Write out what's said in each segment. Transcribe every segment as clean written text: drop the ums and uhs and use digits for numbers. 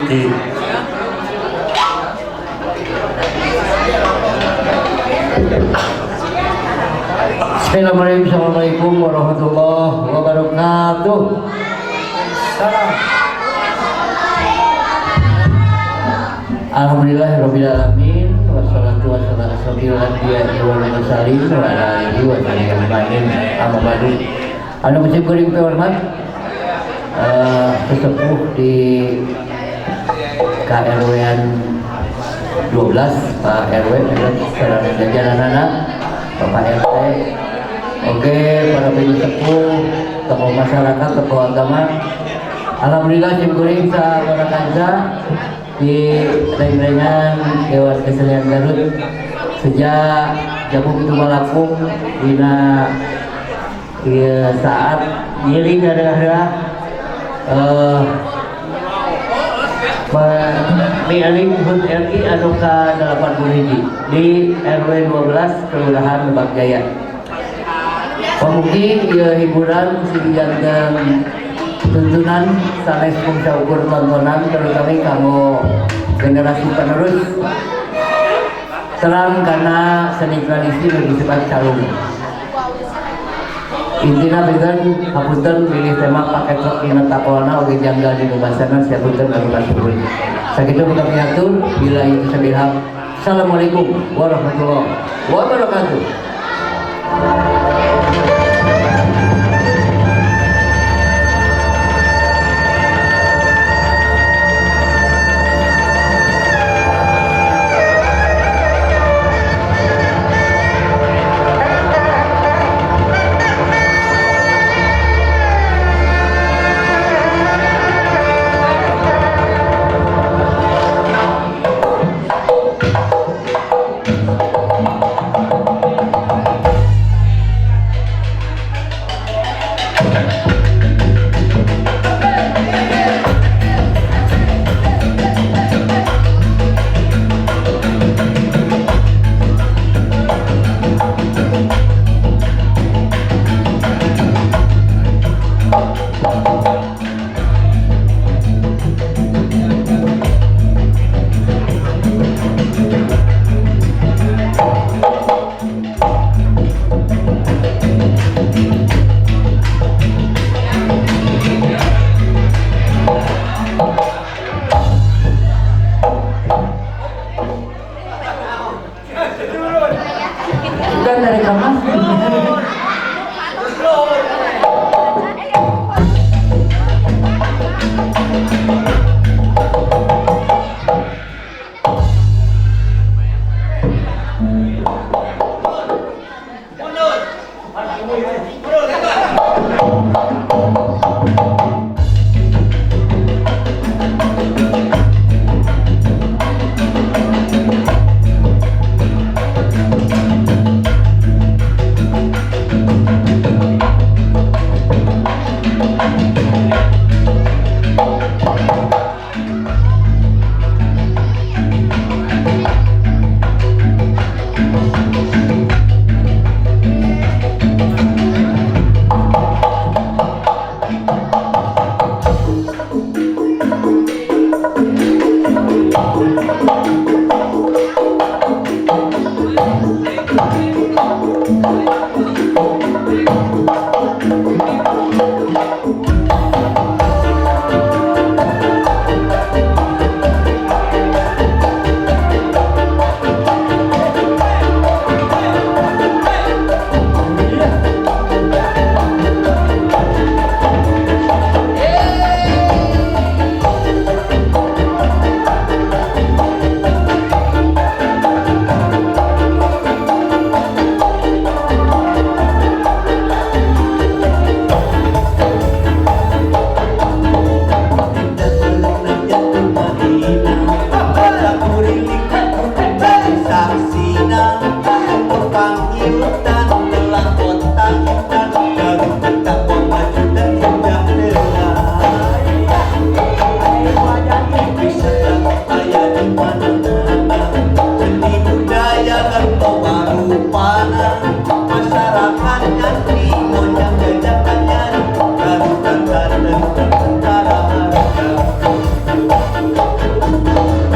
Assalamualaikum warahmatullahi wabarakatuh. Salam. Alhamdulillahirabbil alamin wassalatu wassalamu ala asyrofil wal mursalin wa ala alihi wa sahbihi ajmain. Amma ba'du. Anu musim kuring hormat sesepuh di KRW-an 12 Pak RW sekarang jajaran anak Bapak RT. Oke, para sepuh, tokoh masyarakat, tokoh agama. Alhamdulillah sim kuring sa kanca di reng-rengan Dewan Kesenian Garut sejak jamu itu malapung dina saat giring ada Mialing HUT RI anu ka 80 di RW 12 Kelurahan Lebak Jaya. Mungkin hiburan sijanten tuntunan sanes pungsa ukur tontonan terutama kamu generasi penerus terang karena seni tradisi lebih cepat calung. Intina beden hapunten pilih tema paket rok ina takolana oge janggal di nubasanan siapunten kami pasupun. Sakitu kami atur bila itu sabilham. Assalamualaikum warahmatullahi wabarakatuh.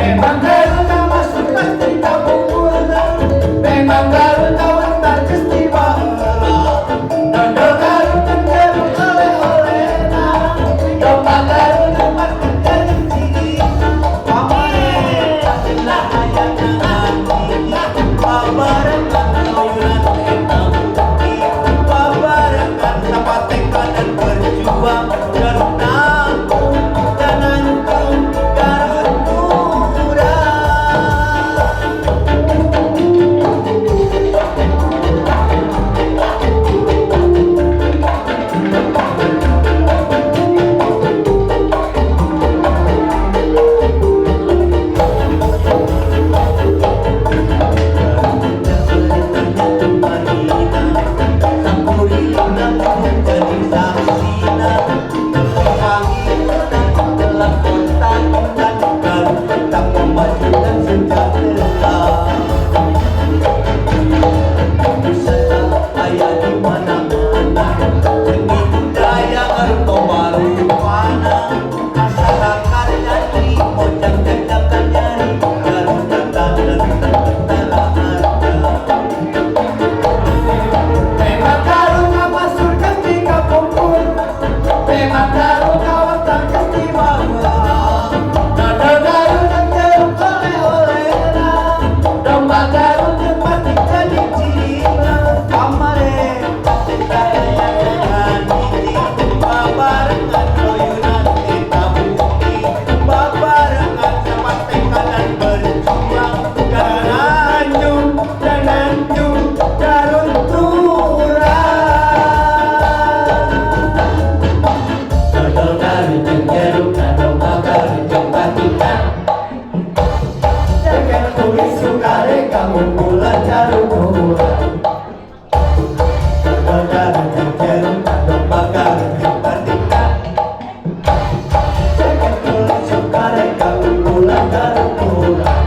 Memang Garuda masuk pasti kampung bola. Memang Garuda wanita istimewa. Dodol Garuda Garut oleh-oleh nah. Domba Garuda pasti jadi ciri. Pamare lah hayangan babarengan loyulan eta bukti. Babarengan sapatekan dan berjuang. Garut nanggung dan nanggung Garut murah. Memang Garuda masuk ketika kumpul. Memang Garuda wanita istimewa. Dodol Garuda Garut oleh-oleh nah. Domba Garuda pasti jadi ciri. Pamare lah hayangan babarengan loyulan eta bukti. Babarengan sapatekan dan berjuang. Garanjung dan nanjung Garut murah. Dodol Garut jeung Garut, domba Garut jeung batika. Jagat kulit sukare kamu bulan Garut murah. Dodol Garut jeung Garut, domba Garut jeung batika. Jagat kulit sukare kamu bulan Garut murah.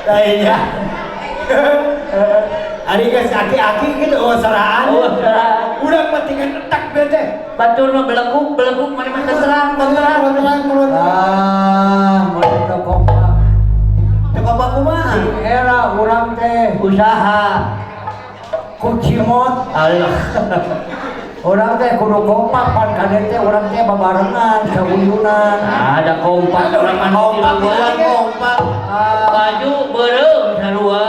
Lainnya hari guys aki-aki gitu saraan. Udah pentingan tak bete. Batur mah belekuk mana mah terserang. Mulai kompak. Kompak kumaha? Era urang teh Usaha. kucimot. Allah. Urang teh kudu kompak pan kade teh urang teh babarengan sabuyunan. Ada kompak orang Kompak manusia kompak. baju berem sarua.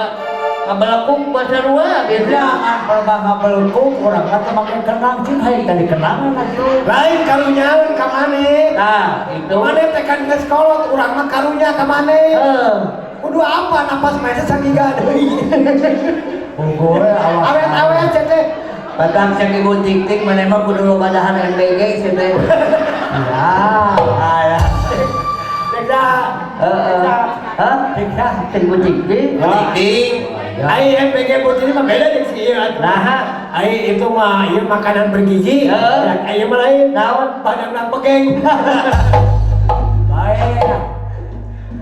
Kabelekuk basarua gitu. Jangan perbangga belukung urang kata make kenang cing hai tadi kenangan atuh. Lain karunya ka maneh. Nah, itu. Maneh teh kan geus kolot urang mah karunya ka maneh. Kudu apa napas mah sagiga deui. Bogoe awet-awet teh. Batang sakibu tik-tik mana mah kudu lo badahan NBG sih teh. Ya, Teksa. Hah? Sakibu tik-tik. Tik. Ai MPG putih mah beda jeung si ieu. Nah, ai itu mah ieu makanan bergizi. Ai mah lain. naon? Padang pegeng. Baik.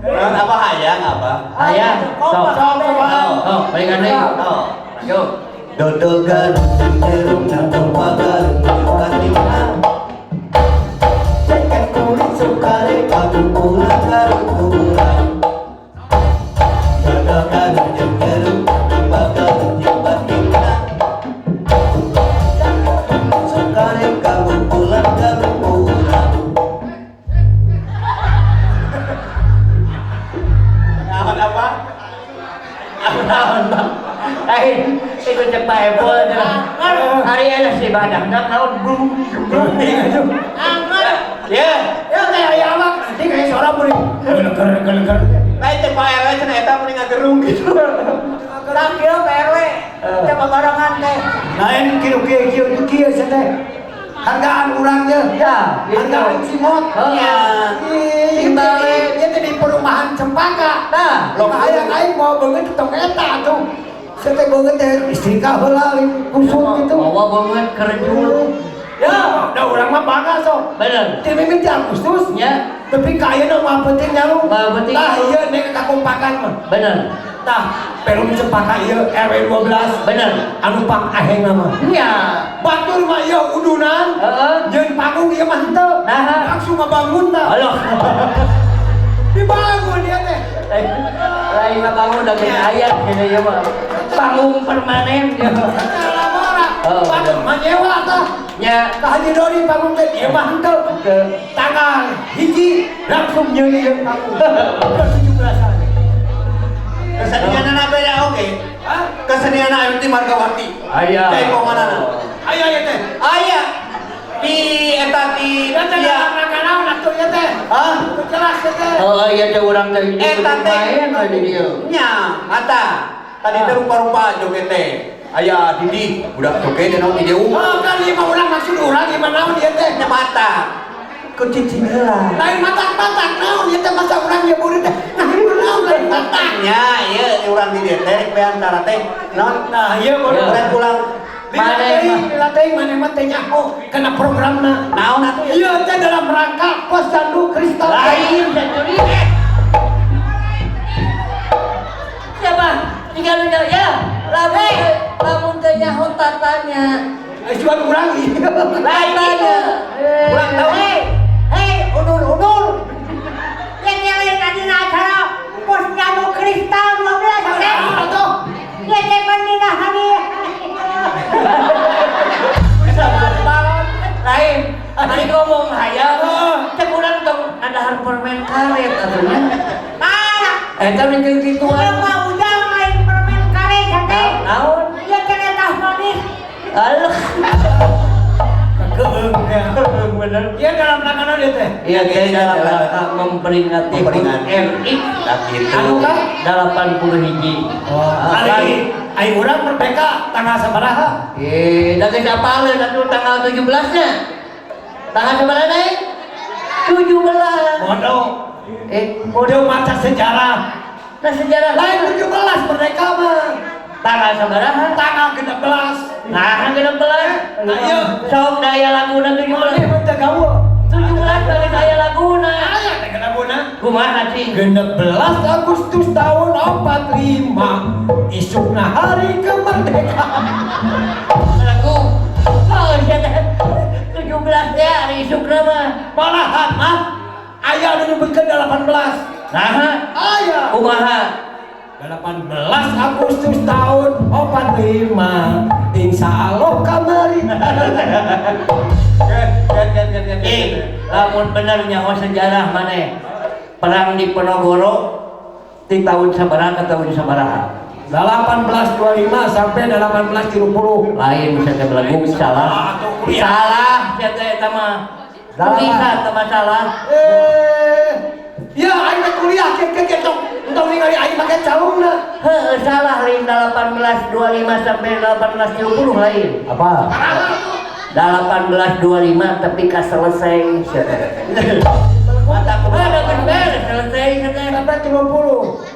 Apa hayang apa? Hayang. Sok. Sok. Balikan deui. Yuk. Dodol Garut jeruk dan domba Garut batika. Jagat kulit sukare kamu pulang Garut murah. Dodol Garut jeruk domba Garut batika. Jagat kulit sukare kamu pulang Garut murah. Naon apa? Naon, Bang? Lain, itu cek bae pol hari ana si badang naon blum. Ya kayak aya awak nanti kayak suara meureun. Geleger. Lain teh Pak RW cenah eta mending ngagerung gitu. Gerak kieu PRW. Teh babarengan teh. Lain kieu teh. Hargaan urang teh. Ya, gitu. Hargaan cimot. Ya. Timbale ieu teh di perumahan Cempaka. Nah, Lo hayang aing mau beungeut tong eta tuh. Saya beungeut teh istri ka heula kusut gitu. bawa banget kerjul. Ya, da urang mah bangga sok. Bener. Teh mimpi di Agustus. Ya, Tapi kayaknya mah penting nyalu. Mah penting. Nah, iya nek kakompakan mah. bener. Tah, perum Cempaka ieu RW 12. Bener. Anu pang aheng mah. Ya, Batur mah ieu kudunan. Jeung panggung ieu mah henteu. Langsung ngabangun tah. Halo. Dibangun dia teh. Lain mah bangun udah punya ayat kayaknya ya mah. Panggung permanen ya. Padahal menyewa tah. Ya. Tah Haji Dodi panggung teh ieu mah henteu. Tanggal hiji langsung nyeuni jeung panggung. 17-an. Kesenian anak beda oke. Kesenian anak itu Margawati. Aya. Cai komanana. Aya ya teh. Aya di eta di Ya nakanaon atuh ya teh. Hah? Jelas ya teh. Oh iya teh urang teh Eta teh main di dieu. nya mata. Tadi teh rupa-rupa joget teh. Aya Didi budak joget dan di dieu. Oh kan ieu mah urang maksud urang ieu mah naon ieu teh? Nya mata. Ku cicing heula. Lain matak-matak naon ieu teh masa urang ieu murid teh. Nah ieu naon lain matak. Nya ieu urang di dieu teh rek bean antara teh. Naon? Nah ieu baru Urang pulang. Dilatih mana mah teh nyaho kana programna. Naon atuh ya? Ieu teh dalam rangka Posyandu Kristal. Lain sendiri. Siapa? Tinggal ya. Lamun teh nyaho tatanya. Jual urang ieu. Tatanya. Ulang tahun. Hei, undur. Yang nyalain tadi acara Posyandu Kristal 12 oke? Atuh. Ya cepat minah hari. Lain. Ari ngomong hayang. Cek urang tong ada permen karet atunya. Eta mah jeung Udah kituan. mau ujang main permen karet hati. Naon? Ya kena tah manis. Alah. Keung ya. Bener. Ieu dalam rangka naon ieu teh? Iya, dalam rangka memperingati RI Dah kitu. Anu kan 80 hiji. Ari urang merdeka tanggal sabaraha? Da geus apaleun atuh tanggal 17-nya. Tanggal sabaraha deui? 17. Bodoh. Udah Maca sejarah. nah sejarah Lain 17 merdeka mah. tanggal sabaraha? Tanggal 16. Nah, 16. Ayo. Sok daya laguna 17. Ini teh gawe. 17 dari daya laguna. Aya teh kana guna. Kumaha cing? 16 Agustus tahun 45 isukna hari kemerdekaan. Lagu. Oh, iya teh. 17 teh hari isukna mah. Malahan mah aya nu nyebutkeun 18. Nah, Aya kumaha? 18 Agustus tahun 45 insya Allah kamari. Lamun bener nyawa sejarah maneh. Perang di Penogoro di tahun sabaraha ke tahun sabaraha? 1825 sampai 1830. Lain saya teh lagu salah. Salah saya teh eta mah. Tulisan teh salah. Ya aing kuliah ke untuk ningali aing make calungna. Heuh salah lain 1825 sampai 1830 lain. Apa? 1825 tapi ka selesai. Mata ada bener selesai teh. Sampai 30.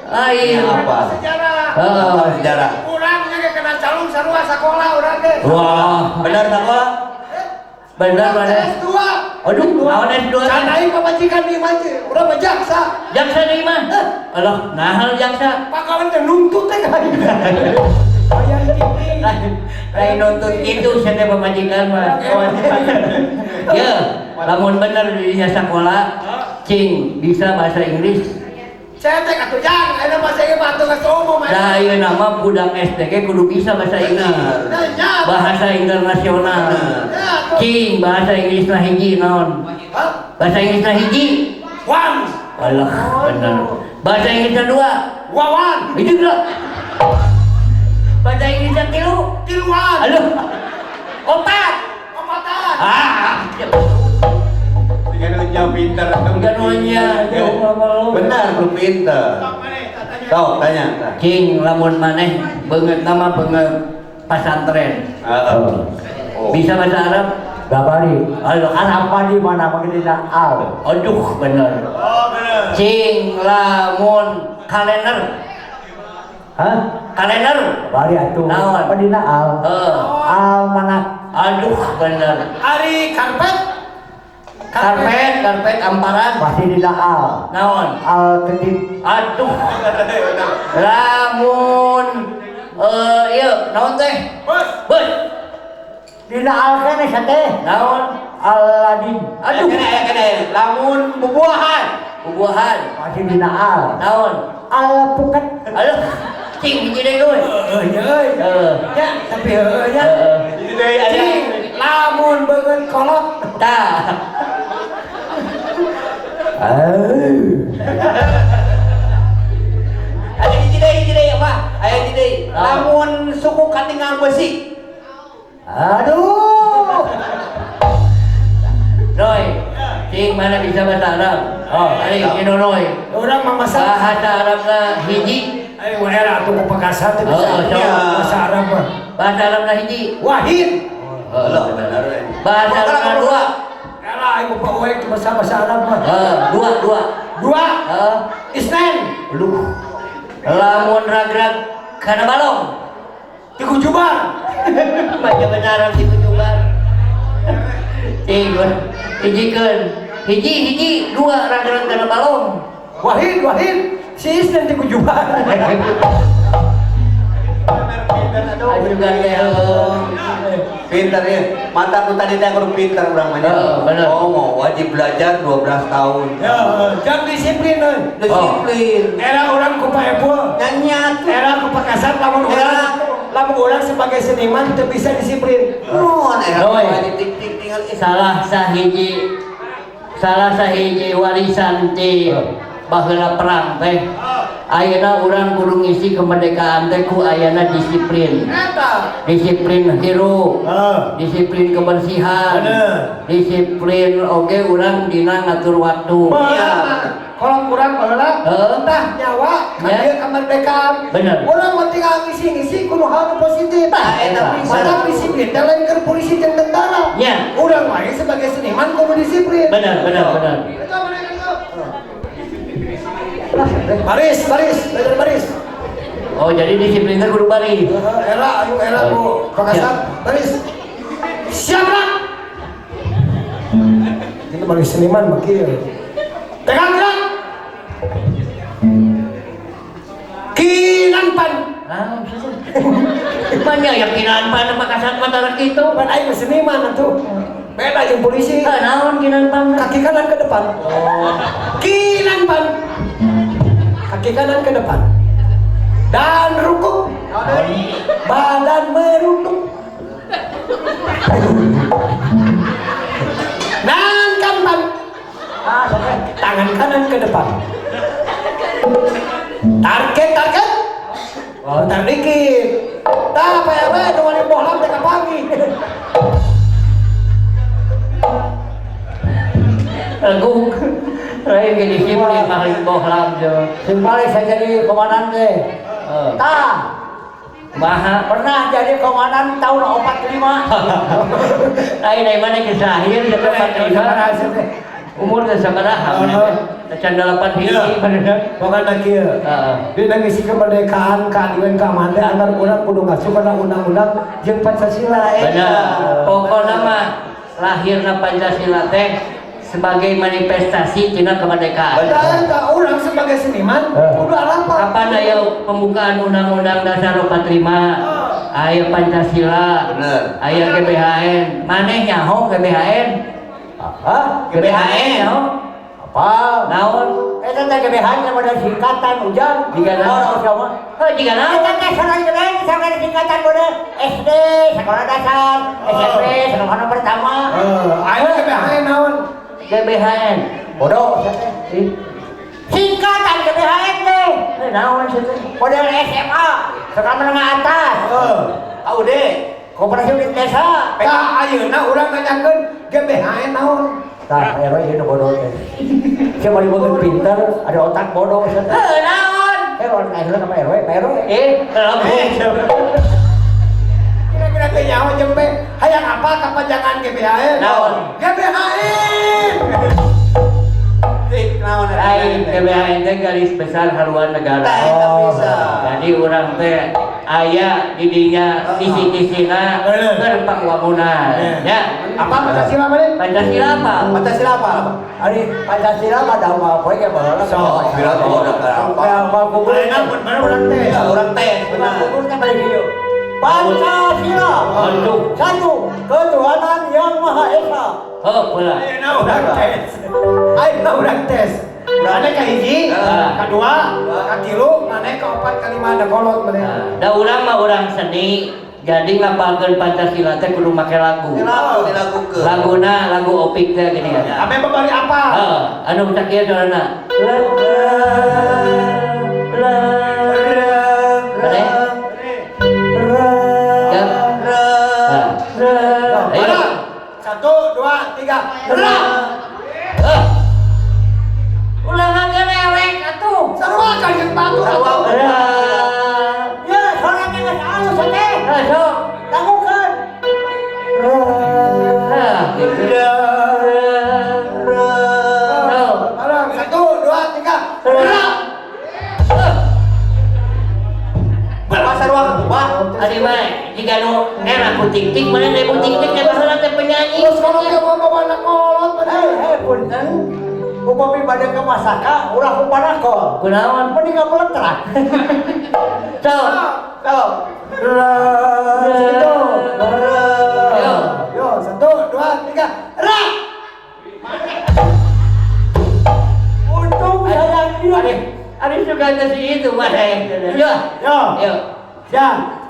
Lain. Apa? Sejarah. Apa sejarah? Urang nya kena calung sarua sakola urang teh. Wah, Benar tak? bener mana? S2. Aduh, naon S2? Can aing pamajikan di manje, urang mah jaksa. Jaksa di mah. Alah, nahal jaksa. Pakawan teh nuntut teh kan. Aya kiting. Lain nuntut itu saya pemajikan mah. Ya, lamun bener di sekolah, cing bisa bahasa Inggris. Saya teh atuh jang, aya bahasa ieu mah atuh geus umum. Dah ieu nama budak STG kudu bisa bahasa Inggris. Nya. Bahasa internasional. Cing bahasa Inggris na hiji naon? Bahasa Inggris na hiji. Wan, Alah, bener. Bahasa Inggris na dua. wawan, Itu enggak. Bahasa Inggris na tilu. tiluan, Aduh. Opat. opatan. Dengan jauh pintar. Bukan hanya Benar, lu pintar. Kau tanya. cing lamun maneh beungeut nama beungeut pesantren. Bisa bahasa Arab? Gabari. Aduh, Arab Apa di mana mengenai al? aduh bener. Oh benar. Cing lamun kalender. Hah? Kalender. Bari atuh. Naon? Padina al. Almanak. Aduh bener. Ari karpet. Karpet amparan. Masih dina al. Naon? Al ketip. Aduh. Lamun ieu naon teh? Bos. Bus. Dina alkene sate. Naon? Aladin. Aduh. Kene lamun bubuahan. Bubuahan. Masih dina al. Naon? Alpukat. Aduh. Cing hiji deui euy. Ya, tapi nya. Cing, lamun beungeut kolot. Tah. Ada hiji deui apa? Aya hiji deui. Lamun suku katingal besi. Aduh. Noy. Cing mana bisa bahasa Arab? Oh, Ari Noy. Orang mamasak. Bahasa Arabna hiji. Ayo era atuh pepakasan teh bisa. Oh, Bahasa Arab mah. Bahasa Arabna hiji. Wahid. Benar. Bahasa Arabna dua. Era ayo Pak Uek bahasa Arab mah. Dua. Dua. Isnen. Lu. Lamun ragrag kana balong. Tiku jubar. Baca benaran di kujuban. Cing, hijikeun. Hiji, dua ragrag kana balong. Wahid. Si Isnen tiku jubar. Aduh gandel. Pintar ya. Mata ku tadi teh kudu pintar urang mah. Bener. Oh, mau wajib belajar 12 tahun. Ya, jam disiplin euy. Disiplin. Era orang ku paepul. Nyanyat. Era ku pakasar lamun urang sebagai seniman teu bisa disiplin. Nuhun Noy. tik tinggal Salah sahiji warisan ti baheula perang teh. Ayeuna urang kudu ngisi kemerdekaan teh ku ayana disiplin. Eta. Disiplin hirup, disiplin kebersihan, disiplin oge urang dina ngatur waktu. Iya. Kalau kurang baheula entah nyawa ka Ya. dieu kemerdekaan. Bener. Urang mah tinggal ngisi kudu hal nu positif. eta bisa. Mata disiplin teh lain keur polisi jeung tentara. Ya. Urang mah sebagai seniman kudu disiplin. Benar. Baris, belajar baris. Oh jadi disiplin teh kudu bari. Era ku pakasar baris. Siap lah. Kita bagi seniman mah kieu. Tegang gerak. Kinanpan. Ah, banyak yakinan pada makasat mata itu. Pan aing seniman atuh. Beda jeung polisi. Naon kinan pang. Kaki kanan ke depan. Kinanpan. Kaki kanan ke depan. Dan rukuk. Badan merunduk. Nangkampan. Tangan kanan ke depan. Target. Oh, tar dikit. Tah PRW nu bohlam teh kapagi. Teguk. Lain ke disiplin mahluk bohlam jo. Simpali saya jadi komandan teh. Tah. Maha Pernah jadi komandan tahun 45. lain dari mana kisah akhir dapat umur teh sabaraha can 8 hiji bener. Pokoknya kieu. Dina ngisi kemerdekaan keadilan keamanan teh antar urang kudu ngasuh kana undang-undang jeung Pancasila. Benar. Pokokna mah lahirna Pancasila teh sebagai manifestasi tina kemerdekaan. Dan urang sebagai seniman kudu alapal. Kapan aya pembukaan Undang-Undang Dasar 45? Aya Pancasila. Bener. Aya GBHN. Maneh nyaho GBHN? Hah? GBHN nyaho? Apa? Naon? Eta teh GBH nya modal singkatan ujang. Digana sama. Jika naon? Eta teh sareng geuning sampai singkatan model SD, sekolah dasar, SMP, sekolah pertama. Ayo GBH naon? GBHN. Bodoh. Singkatan GBHN teh. Naon sih teh? Model SMA, sekolah menengah atas. Aude. Koperasi unit desa. Tah ayeuna urang nanyakeun GBH naon? Tah aya we ieu bodoh teh. Siapa dibuat pinter, ada otak bodoh. Naon? Orang akhirnya sama RW, RW. Kira-kira teh nyawa jembe, hayang apa kepanjangan GBHN? Naon? GBHN. Naon Lain GBHN teh garis besar haluan negara. bisa. Jadi orang teh aya di dinya kisi-kisina berpangwangunan. Ya. Apa Pancasila mah? Pancasila apa? Pancasila apa? Ari Pancasila mah dah mah poe ge baheula. Kira tuh udah apa? Apa kubur? Bener urang teh. Orang teh Bener benar. kuburnya balik ieu. Pancasila. Aduh. Satu, ketuhanan yang Maha Esa. Oh, pula. Ayeuna urang tes. Ayeuna urang tes. Mana ka hiji, kedua, katilu, mana keempat, kelima ada kolot mana. Da urang mah urang seni. Jadi ngapalkeun Pancasila teh kudu make lagu. Dilagukeun. Laguna lagu opik teh gini ya. Ame babari apa? Anu ucap kieu soalna. Ayo. 1, 2, 3. Gerak. Ulangan rewek atuh. Sarua kalian batu. Ya, soalnya geus alus teh. Tangguhkeun. Ayo, 1, 2, 3. Gerak. Bapak sarua kubah. Ari mah jika nu nera ku tik-tik mana deui tik-tik teh baheula teh penyanyi. Terus kalau dia mau bawa kolot mana? Punten. Upami bade ke Masaka, urang upana kol. Kunaon? Mending kameletrak. Sok. Yo, 1, 2, 3. Gerak. Untung saya dia. Ari suka si itu mah Yo. Yo. Siap.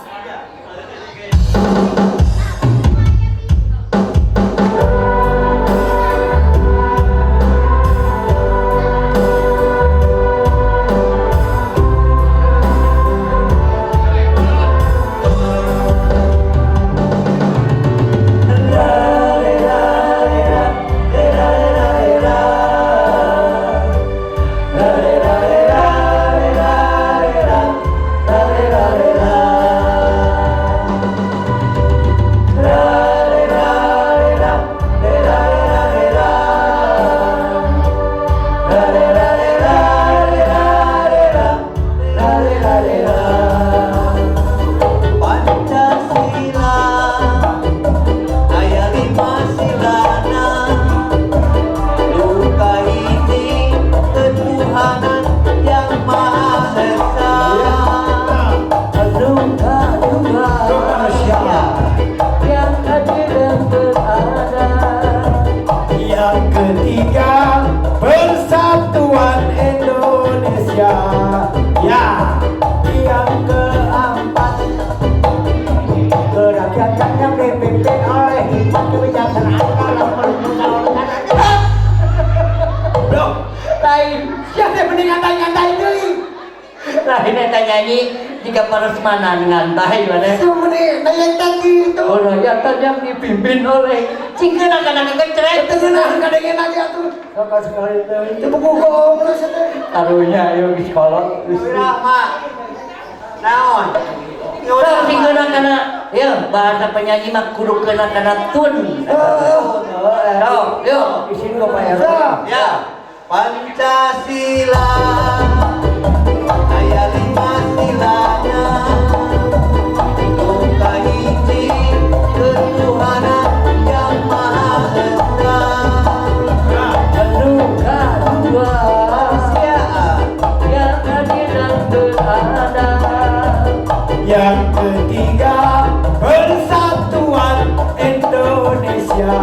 Lain eta nyanyi jika peresmanan ngantai mana. Sebenarnya yang tadi itu. Oh, rakyat yang dipimpin oleh cingkeun anak-anak kecret. Tengenah kadengen aja tuh. Kakak sekali teh. Itu buku goblok teh. Karunya ayo di sekolah. Rahma. Naon? Tah cingkeun kana ya bahasa penyanyi mah kudu keuna kana tun. Tah, yo Isin kok Pak RW. Ya. Pancasila. Aya 5 silanya. Duka hiji ketuhanan yang Maha Esa. Duka dua yang adil dan berada. Yang ketiga, persatuan Indonesia.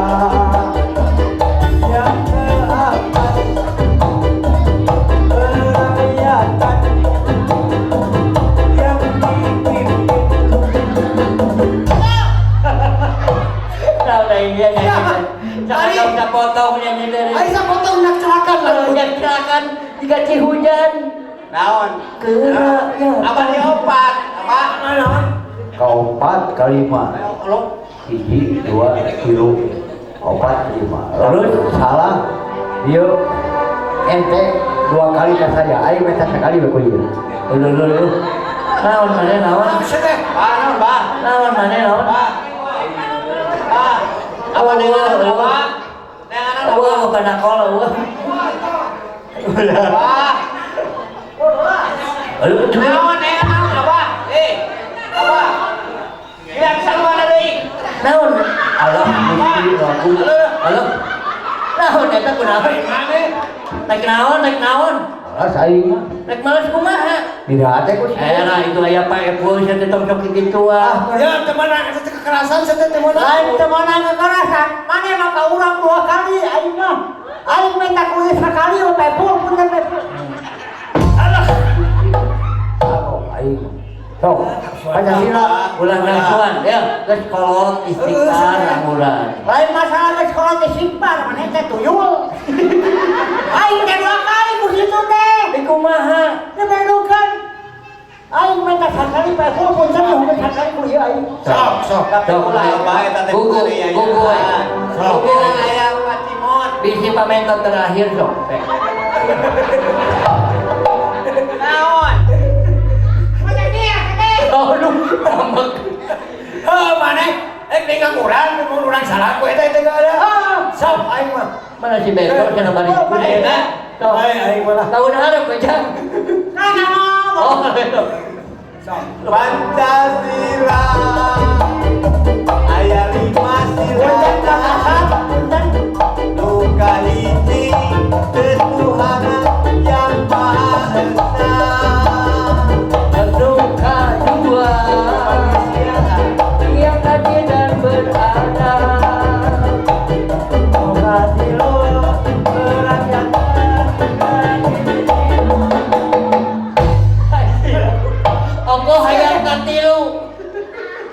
Yang keempat, kerakyatan yang dipimpin. Tahu dah dia nyanyi. Jangan potongnya nih dari. Aisyah potong nak celakan Kalau hujan silakan diganti hujan. Naon? Kerakyatan. Apa diopat? Apa? Keempat, kelima. Lo Hiji, 2, 3, 4, 5. Terus salah, dia ente 2 kali ke saya. Ayo minta sekali beku ieu. Dulu. Naon mana naon? naon, Bah? Naon mana naon? Bah. Bah. Apa dengan apa? Dengan apa? Wah, bukan nakol, wah. Bah. Aduh, Naon naon apa? Apa? Bilang sama deui. naon? Allah, mesti aku. Halo. Naon eta kunaon? Naik naon? malas aing mah. Rek males kumaha? Tidak teh ku Nah itu aya Pak Epul saya tetep sok gitu ah. Ya temenan eta kekerasan saya temenan. Lain temenan kekerasan, mana maka urang 2 kali aing mah. Aing minta kuis sekali we pepul punten pepul. Aku aing. Sok, Pancasila. Ulah nasuan ya, geus kolot istighfar lamuran. Lain masalah geus sekolah teh simpar, mana teh tuyul. Aing teh 2 kali ku situ teh. Di kumaha? Ngebelukan. Aing minta sekali pepul punten geus sekali ku ieu aing. Sok. Tapi ulah bae eta teh Gugu, ya. gugu. Sok. Bilang aya Pak Timon. Bisi pamentot terakhir sok. Naon? Macam dia teh. Oh, lu ngambek. Maneh dengan urang salah ku eta teh ada. Sok aing mah. Mana si Beto cenah bari kuda. Sok. Aing mah. Tahun harap aja. Kana Oh, Pancasila aya 5 sila nu kahiji ketuhanan yang maha esa Duka dua yang adil dan beradab. Adilo Allah hayang katilu.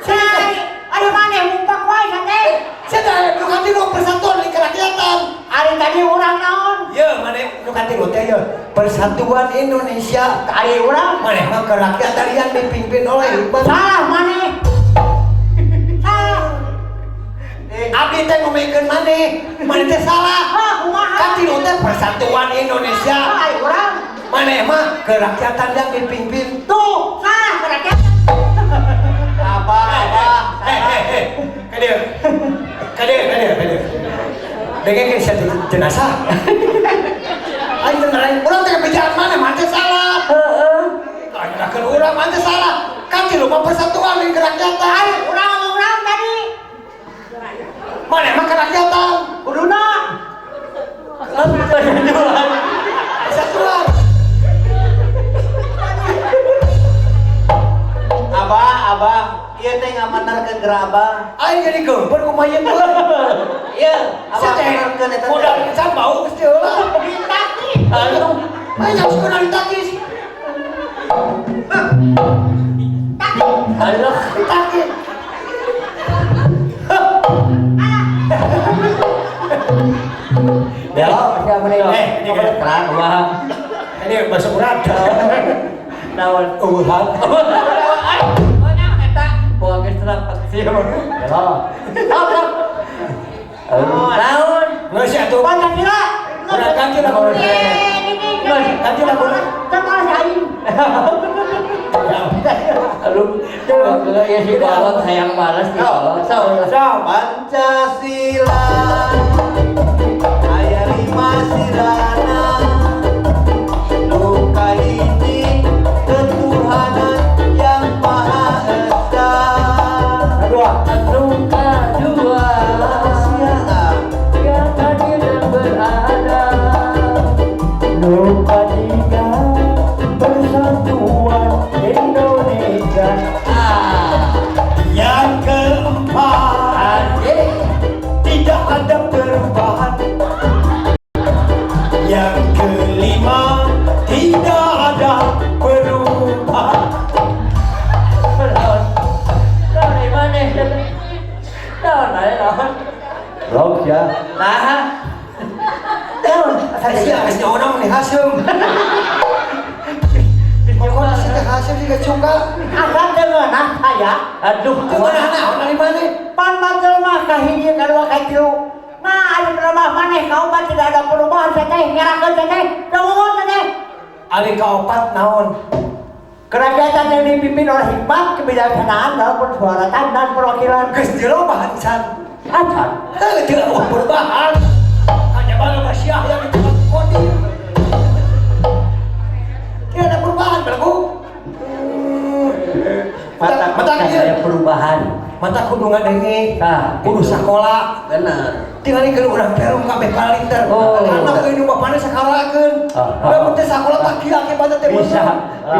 Sai, ada mana mumpak wae teh? Sada nu katilu persatuan di kerakyatan. Ari tadi urang naon? Ya, maneh nu katilu teh ya Persatuan Indonesia. Ari urang Maneh mah kerakyatan yang dipimpin oleh Iqbal. salah maneh. Salah. Abdi teh ngomongkeun maneh, maneh teh salah. Ah, kumaha? Katilu teh Persatuan Indonesia. Ari urang. Maneh mah kerakyatan yang dipimpin. Tuh, salah kerakyatan. apa Kadir. Dengan kisah jenazah. Ayo beneran, urang teh bicara mana? Maneh salah. Akan urang maneh salah. Katilu mah Persatuan yang kerakyatan. Ari urang tadi. Maneh mah kerakyatan. Kuduna. Persatuan. abah ieu teh ngamanarkeun gerabah Ayo jadi gempur kumaha ieu. ieu abah Saya ngamanarkeun eta modal can bau geus teh heula. Ditaki. Aduh, Ayo nyok sukeun ditakis. aduh. Ditakis. Ya, masih apa nih? Ini kan terang, wah. Ini bahasa urat. Nawan. Uhat. Buang ke serang paksir. Ya. Naon? Nggak sih atuh. Pancasila. Udah ganti lah boleh. Ganti lah boleh. Teman aing. Aduh, coba ya si balon hayang malas nih. Pancasila aya 5 silana nu kahiji ketuhanan yang maha esa Duka dua yang adil dan beradab. Lupa tiga Persatuan Indonesia. Yang keempat Adik, tidak ada perubahan. Yang kelima tidak ada perubahan. lawan. Lawan dari mana? Lawan dari lawan. Log ya. Nah, Saya kasih orang nih Hasim. Kok sih Hasim juga coba? Ada dengeunah saya. aduh, Kemana anak dari mana? Pan mantel mah kahiji kadua katilu. Nah, ada berubah maneh kau mah tidak ada perubahan teh. Nyerakeun teh. Damungun teh. Ali kaopat naon? Kerakyatan yang dipimpin oleh hikmat, kebijaksanaan dalam persuaratan dan perwakilan. Geus jelo bahan san. Acan. Tidak ada perubahan. Hanya baru Masyah yang ditebak kodi. Tidak ada perubahan, Belagu. mata Mata saya perubahan. mata kudu ngadenge kudu sakola bener tinggalikeun urang perum kabeh palinter anak ini bapana sakalakeun lamun teh sakola tak kieu akibatna teh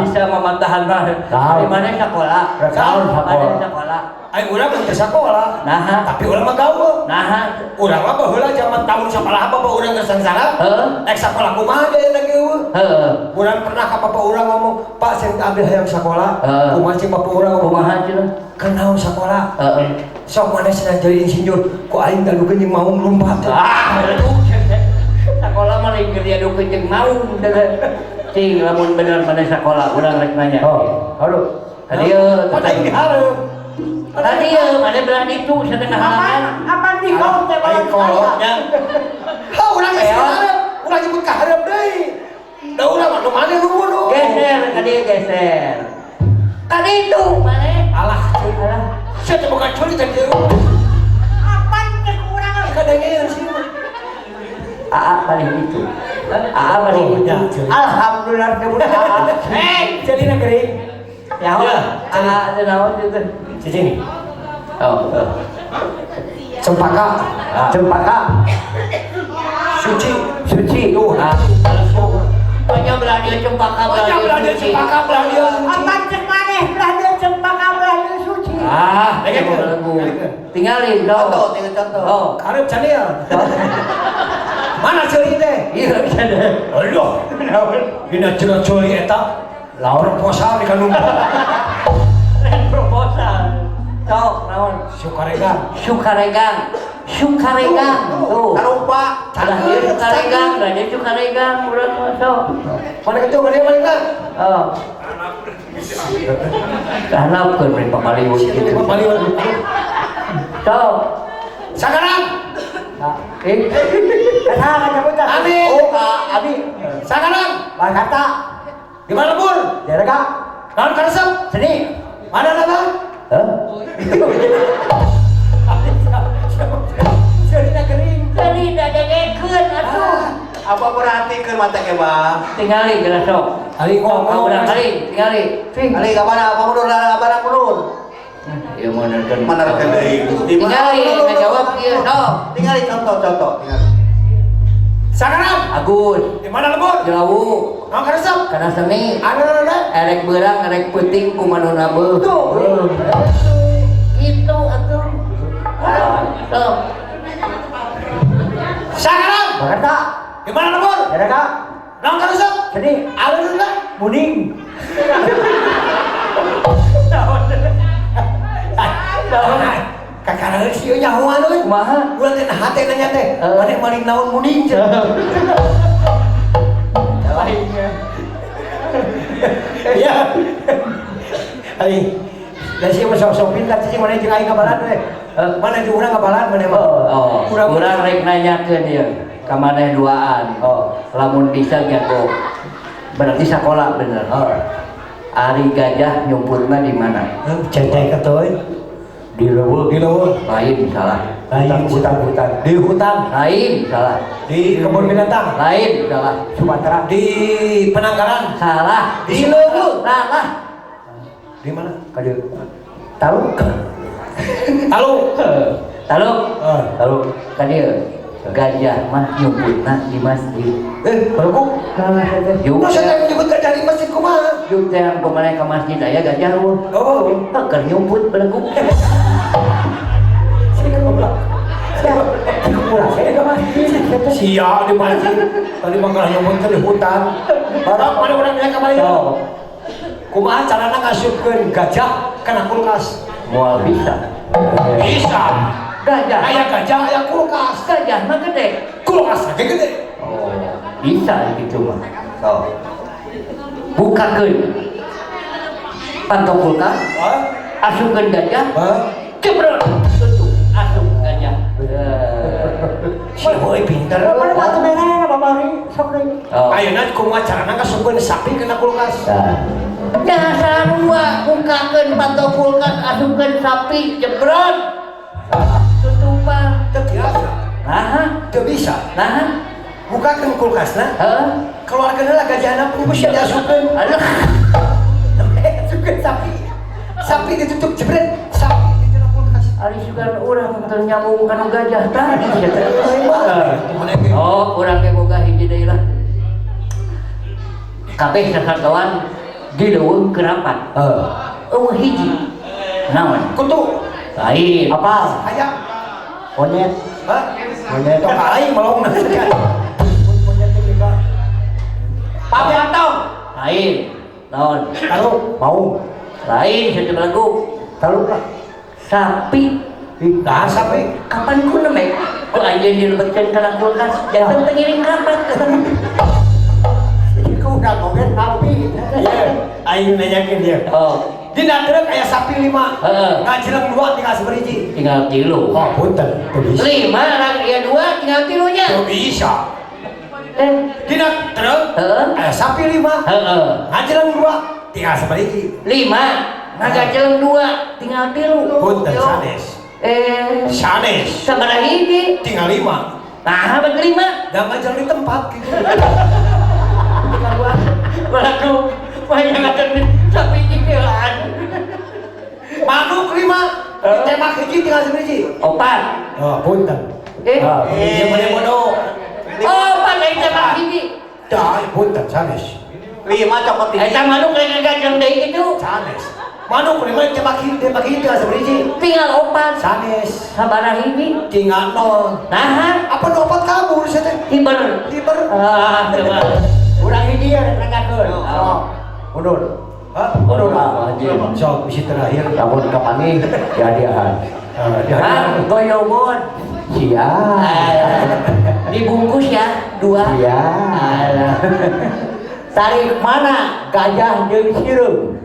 bisa memantahan mah dari mana sekolah sekolah ai urang teh sakola nah tapi urang mah gaul nah urang mah baheula zaman tahun sapalaha bapak urang geus sangsara ek sakola kumaha deui teh urang pernah ka bapak urang ngomong Pak saya ambil hayang sakola kumaha cing bapak urang kumaha cenah kenal sakola sok mana senang jadi insinyur ku aing dalu kenyang mau lompat sekolah mah lain kerja adu kencing mau cing lamun bener mana sekolah urang rek nanya aduh hadieu aing dihareup hadieu mana belah ditu setengah halaman apa di kau teh aing kolotnya ha urang geus dihareup urang nyebut ka hareup deui da urang mah nu maneh nuhun geser hadieu geser kaditu mana alah saya teh bukan curi teh dieu apa teh kurang kadengeun sih paling itu paling itu alhamdulillah teh budak jadi negeri ya ada naon itu sini cempaka suci tuh banyak belah dia cempaka belah dia cempaka belah dia apa cek maneh belah dia cempaka belah dia suci tinggalin Contoh, tinggal contoh. karep cania mana ceuing teh iya bisa aduh dina cenah ceuing eta proposal di kanun proposal sok naon Sukaregang tuh Tarumpa. udah dia Sukaregang urang masuk mana kitu mana mana Hanapkeun meureun pamaliwut kitu. Sok. Sakarang. kata nyebutan Abi. abi Sakarang. kata Di mana pun? jaga Naon karesep? sini Mana nama? Jadi kering. Jadi dadengekeun atuh. Apa berarti ke mata ke bang? Tinggali geus sok. Ali ngomong. Udah kali, tinggali. Ali kemana? Apa mundur? Apa mundur? Ya menerkeun. Mana ke deui? Tinggali, ngajawab ieu sok. Tinggali contoh. Tinggali. Sakarang. Agus, Di mana lembur? Jawu, Naon karesep? kana seni, Ada. erek beurang, erek peuting kumanuna beuh. Itu atuh. Sok. Sakarang. kata Di mana lembur? jaga Naon karesep? sini Ada. muning Kakara sih nyahoan euy. Kumaha? Urang teh naha teh nanya teh. Mane maling naon muning cenah. Iya. Ai. Da sih mah sok-sok pintar sih mana jeung aing kabalan we. Mana jeung urang kabalan mana mah. Urang rek nanyakeun ieu. Ka maneh duaan. Lamun bisa jago. Berarti sakola bener. Ari gajah nyumputna di mana? Cecai katoy. Di leuweung. Lain salah. Hutan. Di hutan. Lain salah. Di kebun binatang. Lain salah. Sumatera. Di Penanggaran. Salah. Di Leuweung. Salah. Di mana? Kadieu. Tahu? Tahu. Kadieu. Gajah mah nyumputna di masjid. Berukuk. Yuk. Masa teh menyebut gajah di masjid kumaha? Yuk teh pemane ka masjid aya gajah weuh. Keur nyumput beleguk. Sia di masjid. Tadi mangkal nyumput di hutan. Barang mana urang nya kamari. Kumaha carana ngasupkeun gajah kana kulkas? Moal bisa. Bisa. Gajah. Aya gajah aya kulkas. Gajah mah gede. Kulkas ge gede. Bisa gitu mah. Bukakeun. Pantau kulkas, asupkeun gajah, cebrot. Tutup, asup gajah. Si boy pinter. mana batu merah babari sok deui Ayeuna kumaha carana ngasupkeun sapi kana kulkas? Dasar gua bukakeun pantau kulkas, asupkeun sapi, cebrot. Tutupan. Teu biasa. Nah, Teu bisa. nah, Bukakeun kulkasna. heeh. Keluarkeun heula gajahna pun bisa diasupkeun. Aduh. Asupkeun sapi. Sapi ditutup jebret. Sapi di dalam kulkas. Ari sugan urang teu nyambung kana gajah tadi oh urang ge boga hiji deui lah kabeh sasakawan dileuweung kerapat eueuh hiji naon Kutu. lain Apa? Aya. Monyet. Hah? Monyet. Tong aing melong na. Monyet juga. Pabentong. lain naon Tahu. Mau. lain satu lagu Tahu kah? sapi Dah sampai. kapan ku nemeh ku anjeun dilebetkeun kana kulkas jangan tengiring kerapat Iku udah ngobrol sapi. Iya. Aing nanyakeun dia. oh Dina truk aya sapi 5. Ngajeleng 2 tinggal seberiji. tinggal tilu Oh, punten. Teu bisa. 5 orang ya 2 tinggal tilunya Teu bisa. Dina truk aya sapi 5. Ngajeleng 2 tinggal seberiji. 5 ngagajeleng 2 tinggal tilu Punten Yo. sanes. Sanes. sabaraha hiji Tinggal 5. nah bet 5 Dan ngajeleng di tempat gitu. Waduh, banyak ngatain sapi jikilan. Manuk 5. Ditembak hiji tinggal seberiji. Opat. Oh, punten. Iya mana bodoh. Opat lain tembak hiji. Dah, punten sanes. 5 copot ini. Eta manuk lain ngagajeng deui kitu. Sanes. Manuk 5 ditembak hiji tinggal seberiji. Tinggal opat. Sanes. Sabaraha hiji? Tinggal 0. Nah, Apa dapat kabur saya teh? hiber. Liber. Coba. Urang hiji ya nengakeun. Mundur. Hah? Mundur lah. So, misi terakhir. Lamun kapani hadiahan. Ah, goyobon. Dibungkus ya, 2. Iya. Tarik mana gajah jeung sireum?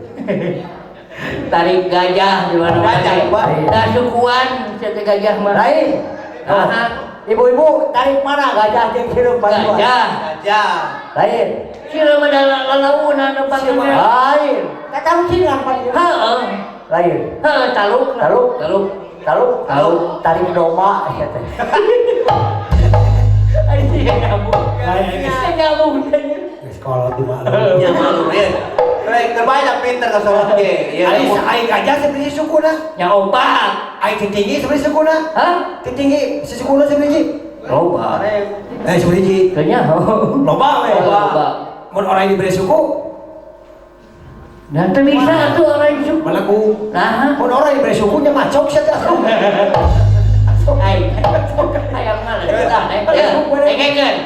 Tarik gajah di mana Gajah, Pak. Dah sukuan, sate gajah mah. Lain. Aha. Ibu-ibu tarik mana gajah jeung sireum paling kuat? Gajah. Aja. Lain. Sila mah lalaunan nu panggilna. Lain. Kata ucingan Pak. Heeh. Lain. Heeh, taluk. Taluk. Taluk. Taluk. Taluk. Tarik domba ya teh. Ai sih nyambung. Nyambung. Sekolah di mana? Ya malu ya. Terbanyak pinter ke sholat ge. Ya. Ai gajah seberiji sukuna. Yang opat. Ai titinggi seberiji sukuna. Hah? Titinggi sesukuna seberiji. Loba. Seberiji. Kayaknya Loba we. loba. Mun orang diberi suku, Dan tuh bisa tuh orang itu. malaku. Nah, Mun orang diberi sukunya macok saja. ai. Hayang mah lah. Ya, dengekeun.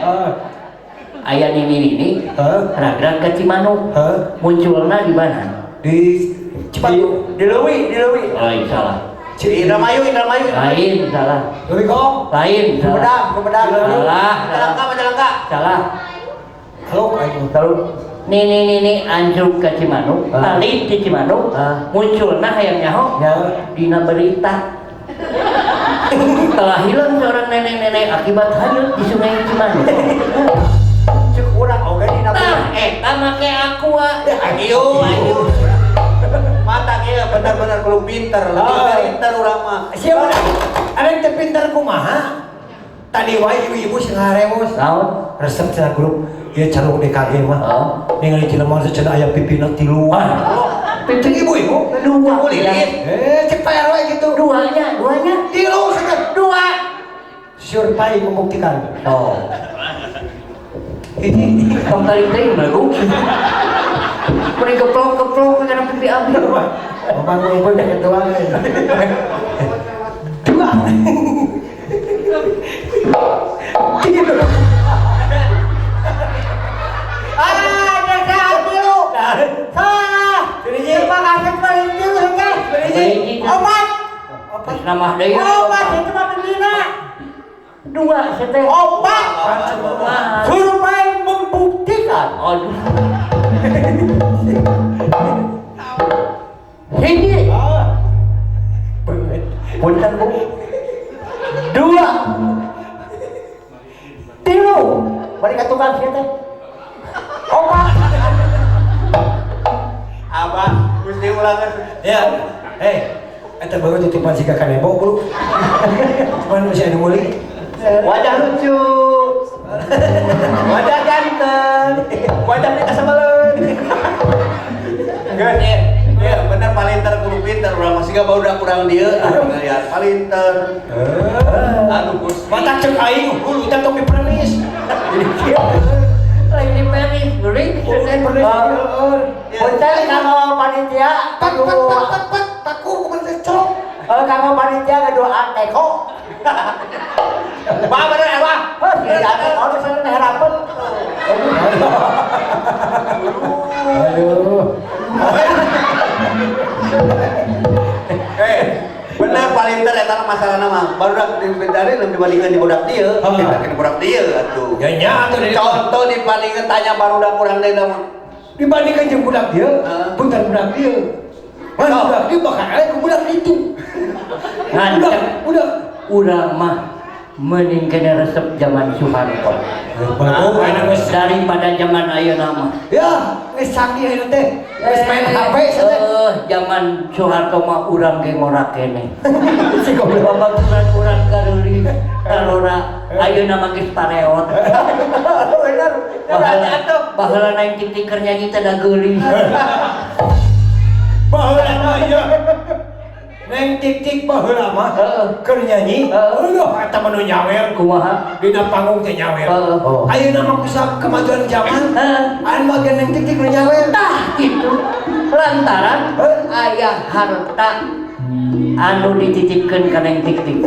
Aya ini ragrag ka Cimanuk. Munculna di mana? Di Cipatu. Di Leuwi. Lain salah. Indramayu. Lain salah. Leuwi kong. Lain salah. Sumedang. Salah. Majalengka. Salah. Halo, aing. Taluk. Nih anjuk ke Cimanuk, talit di Cimanuk, munculna hayang nyaho dina berita. Telah hilang seorang nenek-nenek akibat hanyut di sungai Cimanuk. Cek urang oge dina Tah, eta make aqua. Ayo. Mata ge benar-benar kudu pinter. Lebih pinter urang mah. Siapa? Ada yang terpintar kumaha? Tadi wae ibu-ibu sing ngareos. Naon? Resep cenah grup ieu calung DKG mah. Ningali Cileman cenah aya pipina 3. Cek ibu-ibu. 2 Lilit. Cek PR wae gitu. Duanya. 3 saja. 2. Surpai membuktikan. Oh. Ini kembali teh baru. Mending keplok karena pipi abi. Bapak ngumpul deket doang. 2. Gitu. Ada tilu. Salah. Terima kasih paling tilu teh. Opat. Terus nama deui. Opat itu mah pendina. 2 seteh. Opat. Wah. Survei membuktikan. Aduh. Hiji. Punten Bu. 2. Tilu. Balik ka tukang sia teh. Opat. Abah, mesti ulangan. Ya. Eta baru titipan si kakak nebo, Bro. Cuman masih ada muli. Wajah lucu. Wajah ganteng. Wajah kita sebelum. Enggak nih. Ya bener palinter kudu pinter urang masih gak udah kurang dia ngaliat palinter. Anu Gus. Mata cek aing hulu kita tong dipernis. Lagi di Paris, beri. Punten kanggo panitia Takut kumaha cok. kanggo panitia ngadoaan teko. Pak bener ya, Pak. Ya teko nu sana harapan. Aduh. Bener palinter eta masalahna mah. Barudak dari dibandingkan di budak dieu, dibandingkan budak dieu atuh. Ya nya atuh Contoh dibandingkan tanya barudak urang deui mah. dibandingkan jeung budak dia, punten budak dia. Mana budak dia bakal aya ke budak itu. Budak Urang mah mending kena resep zaman Soeharto daripada zaman ayeuna mah. ya, geus canggih ayeuna teh. Geus main HP teh. Zaman Soeharto mah urang ge ngorak kene. Si goblok babaturan urang kareuli karora ayeuna mah geus pareot. Bener. Baheula naik tiker nyanyi teh da geulis. Baheula ieu. Neng tik-tik baheula mah keur nyanyi. Eueuh eta mah nu nyawer Kumaha? dina panggung teh nyawer. Ayeuna mah bisa kemajuan zaman. Anu mah ge neng tik-tik nu nyawer. Tah gitu. Lantaran aya harta anu dititipkeun ka neng tik-tik.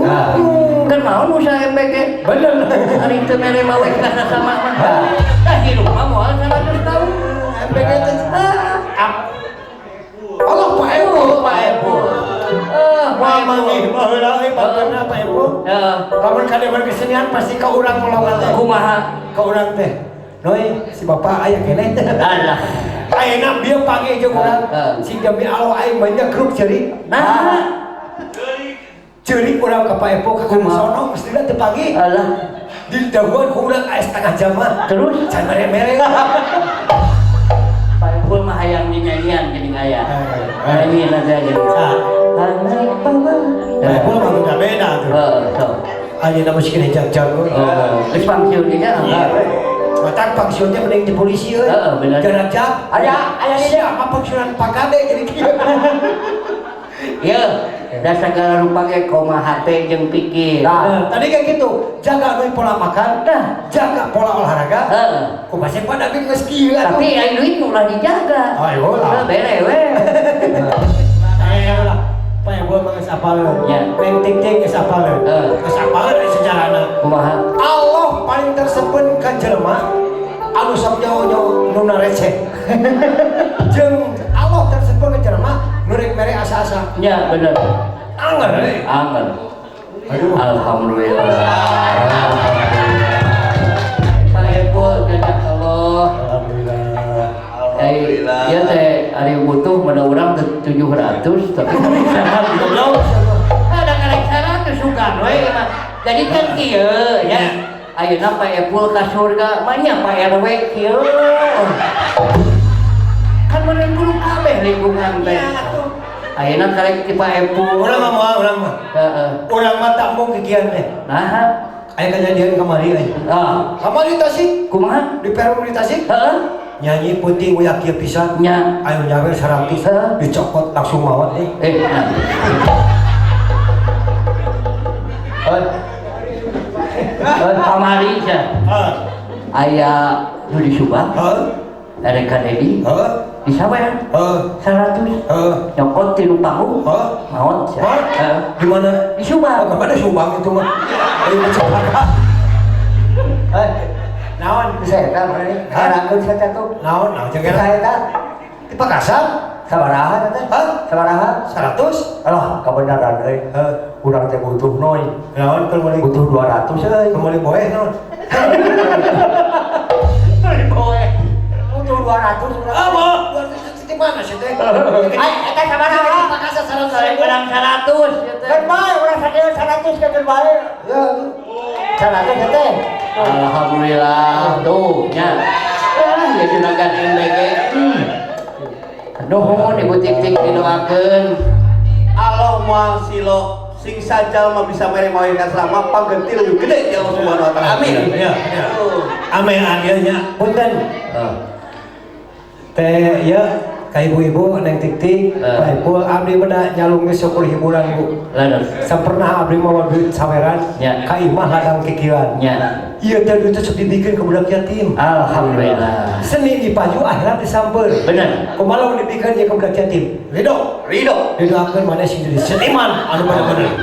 Kan mau nu saembe ge. Bener. Ari teu mere mawe kana sama mah. Tah hirup mah moal 100 tahun. Embe ge teh. Allah Pak Epo. Pak Epo. Mama nih, baheula euy bageuna Pak Epo. Lamun kadebar kesenian pasti ka urang kolongan teh. Kumaha? Ka urang teh. Noi, si bapak aya kene. Alah. Ayeuna bieu pagi jeung urang. Si demi Allah aing banyak grup ceurik. Nah. Ceurik urang ka Pak Epo ka kana sono mesti teh pagi. Alah. Di daguan ku urang aya setengah jam mah. Terus Can mere-mere. Pak Epo mah hayang dinyanyian geuning aya. Nyanyian aja jadi. Hanai pama. Pak Epo mah beda tuh. Sok. Ayeuna mah sikeun jago. Geus pangsiun dia enggak. Matak pensiunnya mending di polisi euy. Bener. Jarajak. Aya di dia apa pensiunan Pak Kade jadi kieu. Ya, da sagala rupa ge koma hate jeung pikir. Nah, tadi kayak gitu, jaga duit pola makan, jaga pola olahraga. Ku masih pada bikin geus kieu atuh. Tapi ai duit nu ulah dijaga. Ayo lah. Bere we. Ayo lah. Pak Epo mah geus apaleun. Ya. Neng tik-tik geus apaleun. Geus apaleun dari sejarahna. Kumaha? Allah paling tersepen ka jelema anu sok nyaho-nyaho nu receh. Jeung Allah tersepen ka jelema nu rek mere asa-asa. Ya bener. Anger euy. Aman. Aduh. Alhamdulillah. Pak Epo jadak Allah. Alhamdulillah. Ya teh ari butuh mana urang 700 tapi salah goblok. Ada karek 100 sugan we mah. Jadi kan kieu ya. Ayeuna Pak Epo ka surga mah nya Pak RW kieu. Kan meureun kudu kabeh lingkungan teh. Ayeuna karek ti Pak Epo. Urang mah Heeh. urang mah tak mung kikian teh. Nah, Aya kejadian kamari euy. Kamari Tasik, kumaha? di Perum di Tasik. Heeh. Nyanyi penting uyak kieu pisan. Nya. Ayo nyawer 100 dicopot langsung mawat Nah. Kamari ya. Aya nu di Subang, ada Kadedi, di Sawen, 100. Nyokot ti nu panggung, maot ya. Di mana? Di Subang. Kemana Subang itu mah? Ayo Jakarta. Naon? Saya kan harakeun saja tuh. Naon jeung Saya kan di Pakasar? sabaraha teh? Sabaraha? 100? Alah, kebenaran euy. Urang teh butuh noy. Naon keur meuli? Butuh 200 euy. Keur meuli boeh naon? Butuh 200 urang. Apa? 200 di mana sih teh? Ai, eta sabaraha? Pakasar 100. Barang 100 ya teh. Kan bae urang sakieu 100 kan bae. Ya. 100 teh. Alhamdulillah tuh nya. Ya juragan MBG. Nuhun ibu tik-tik didoakeun. Allahumma silo sing sajal mah bisa mere mawekan selama panggentil lebih gede ya Allah Subhanahu wa taala. Amin. Ya. Amin akhirnya. Punten. Teh ya Ka ibu-ibu neng tik-tik, Pak Ipul abdi beda nyalung geus 10 hiburan Bu. Lanos. Sampurna abdi mawa duit saweran, Ya. ka imah ladang kikiran. Ya. Ieu teh duit sok dibikeun ka budak yatim. Alhamdulillah. Seni dipaju akhirat disampeun. Bener. Kumaha mun dibikeun ieu ka budak yatim? Ridho. Didoakeun maneh sing jadi seniman anu bener-bener.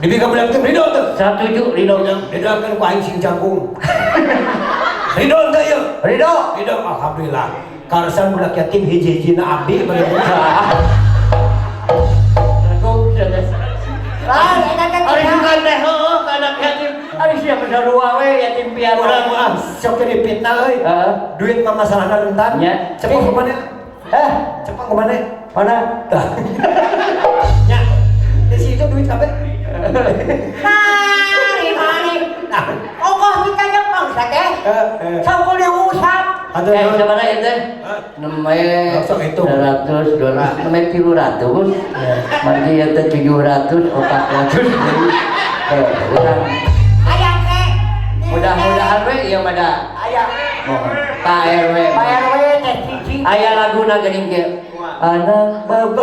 Dibikeun ka budak yatim ridho teu. Setuju Ridho. Didoakeun ku aing sing jangkung. Ridho teu ieu? Ridho. Ridho alhamdulillah. Karesan budak yatim hiji-hijina abdi bari Ari bukan teh heuh ka anak yatim. Ari sia bersarua we yatim piatu. urang mah sok jadi fitnah euy. Duit mah masalahna rentan. Ya. Cepeng ke mana? Cepeng ke mana? Mana? Tah. Nya. Di situ duit kabeh. Mari mari. Ongkos kita Jepang sateh. Sok kuliah usap. Atuh Sabaraha ieu teh? Nembe Sok itu. 100, 200, nembe 300. Mandi ieu teh 700, 400. Urang Aya teh. mudah-mudahan we ieu mah da. Aya. Mohon. Pak RW. Bayar we teh cici. Aya laguna geuning kieu. Anak baba.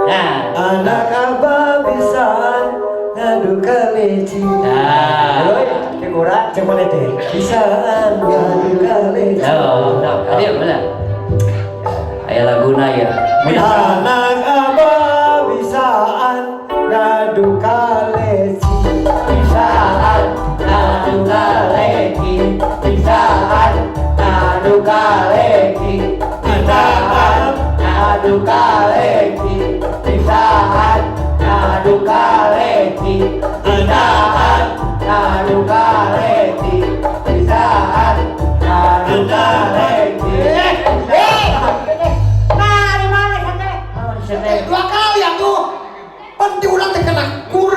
Nah. Anak abah bisaan ngadu kaleci. Nah. Heuy, cek urang cek mana teh? Bisaan ngadu kaleci. Adieu bener. Aya laguna ya. Anak abah bisaan ngadu kaleci. Bisaan adu kaleki, bisaan adu kaleki, bisaan adu kaleki, bisaan adu kaleki, bisaan adu kaleki, bisaan adu kaleki. Mari mari sateh. Dua kali atuh. Pan diulang teh kena kur.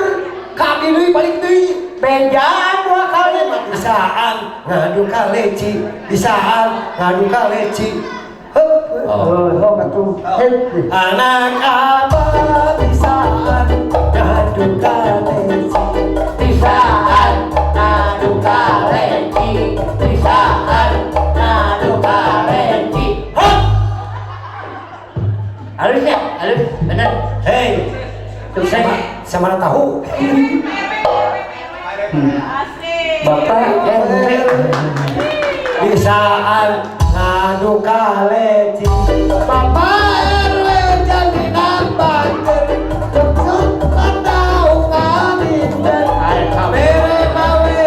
Kami deui balik deui. Bejaan 2 kali. Bisaan ngadu kaleci, bisaan ngadu kaleci. Heuh, atuh. Anak abah bisaan ngadu kaleci. Bisaan adu kaleki, bisaan adu kaleki. Hop! Halus ya, halus, bener. Hei, Sukses. sama tahu. Bapak RW. Bisaan ngadu kaleci. Bapak RW jaminan banten. Maksud tahu ngalinten. Mere mawe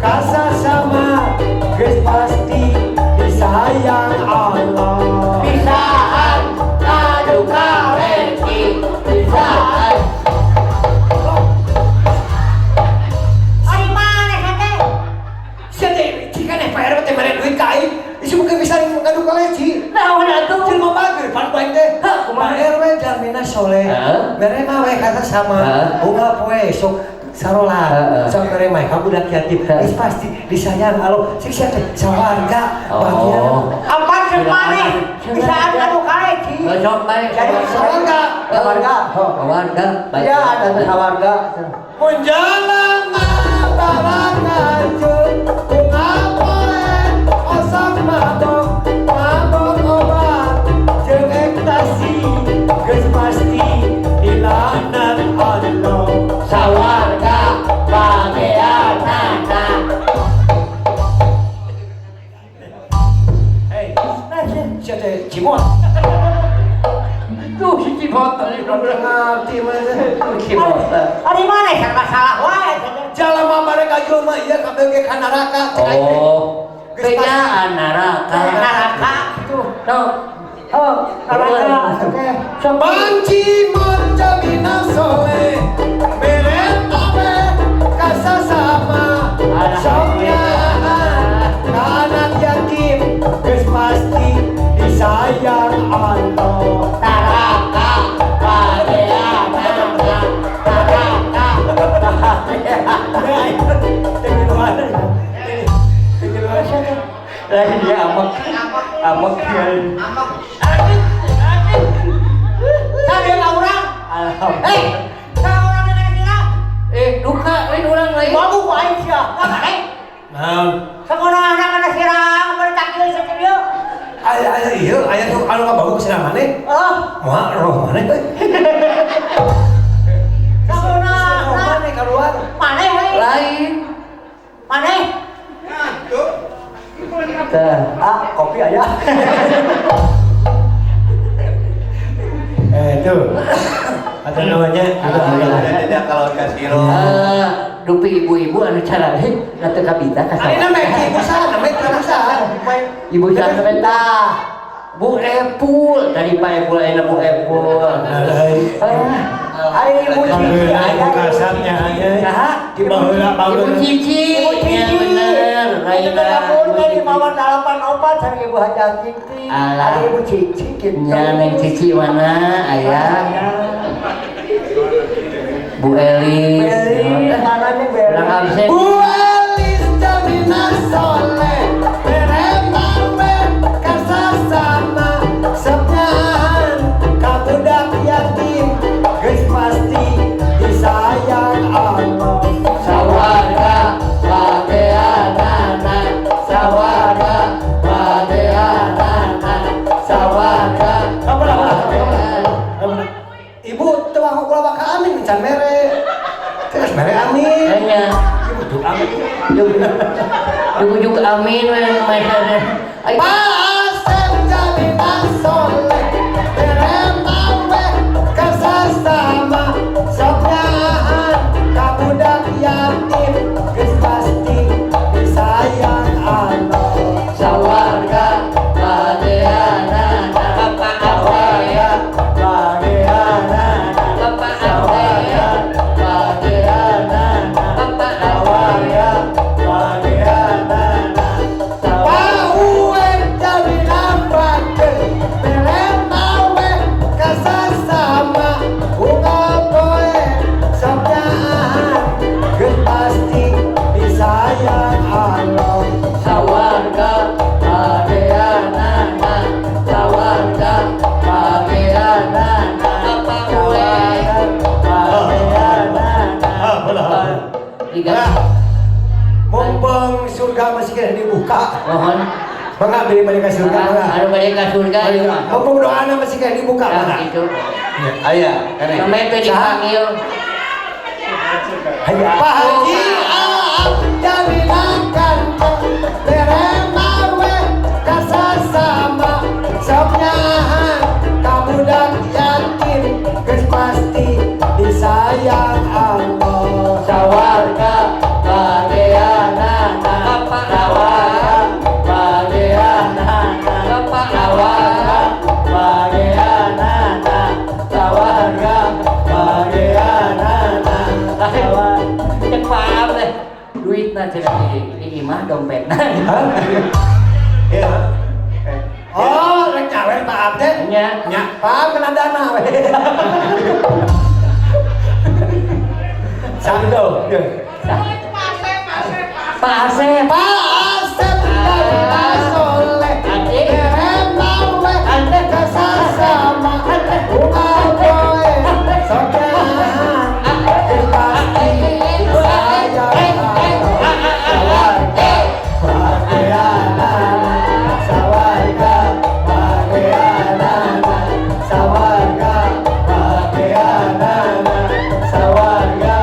kasa sama geus pasti disayang Allah. Bisaan adu kaleki, bisaan. Ari mana sateh? Siapa jika nih Pak RW teh mere duit ka aing, isi mungkin bisa ngadu kaleci. Naon atuh? Jelema bager pan baik teh. Hah, kumaha? Pak RW jalmina soleh. Heeh. Mere mah we kata sama. Heeh. Boga poe sok sarola. Heeh. Sok mere mah ka budak yatim. Heeh. Geus pasti disayang alo sing sia teh sawarga Oh. bagian. Apa semane? Bisa anu kaleci. Sok baik. Jadi Sawarga. Warga. Warga. Baik. Ya, ada warga. Mun jalan barang ngajun bunga poe osok mabok obat jeung ekstasi geus pasti dilanan Allah. Sawarga bageanana. Hei, sia teh Cimot. Tuh si Cimot tadi Ngerti mah. Cimot. Ari mana serba salah wae sateh. Jalma mereka jelema ieu kabeh ge ka neraka. Oh. Bejaan neraka. Neraka Tuh. Tuh. Oh, neraka sateh. Banci menjamina soleh meret awe kasa sama sokyaan anak yatim geus pasti disayang Allah. Neraka bageanana. Neraka. Lagi dia amak kiai. Sadeu urang. Alhamdulillah. Hei, ka urang teh kira. Duka lain orang lain. Babu ku aing sia. Ka mana? Nah, Sakono anak kana sirang bertakil sateh dia. aya ieu aya tuh anu ngabagus Tah. Kopi ayah. Itu ada namanya. Tidak kalau kasih lo. Dupi ibu-ibu anu cara nanti kabita ka Ini namanya ibu saha, namanya saha. Ibu jangan mentah. Bu Epul, tadi Pak Epul enak Bu Epul. Ari ibu cici Ibu kasarnya aja. Di bawah Cici. Ya bener. Ini telepon dari mawar 84 sama ibu Hajah Cici. Alah. Ada ibu Cici gitu. Ya neng Cici mana ayah? Bu Eli. Mana nih Bel? Bilang absen. Bu Elis Jamina Soleh Beremawe kasasana Sepnyahan kabudak yatim Geus pasti disayang Allah Sawarga bageanana, sawarga bageanana, sawarga. Ibu tuang kula baka amin can mere. Terus mere amin. Hanya Ibu tuh amin. juga amin mainannya. Ayo. Asep Jamina Soleh Beremawe kasasama Sepnyahan kabudak yatim Geus pasti disayang Allah Sawarga bageanana, sawarga bageanana, sawarga bageanana, sawarga bageanana. Pauwe Jamina Pakeun Beremawe kasasama Bunga poe Sepnyahan Geus pasti disayang Allah Sawarga bageanana, sawarga bageanana, sawarga bageanana. Tiga. Mumpung surga masih kena dibuka, Mohon. mengabdi mereka surga mana? Ada balik ke surga ya. Mumpung doana masih kena dibuka Nah, mana? itu. Ayah, kene. Sampai itu dipanggil. Pak Haji Aam Jamina Kantong Beremawe kasasama Sepnyahan kabudak yatim Geus pasti disayang Allah Sawarga bageanana, sawarga bageanana, sawarga bageanana, sawarga bageanana. Cek paham deh. Duitna cenah di imah dompetna. Iya. Oh, rek nyawer taat teh. Nya. Nya, paham kena dana we. Sando. Pak Asep. Pak Asep Jamina Soleh Beremawe kasasama Bunga poe Sepnyahan Geus pasti disayang Allah Sawarga bageanana, sawarga bageanana, sawarga bageanana, sawarga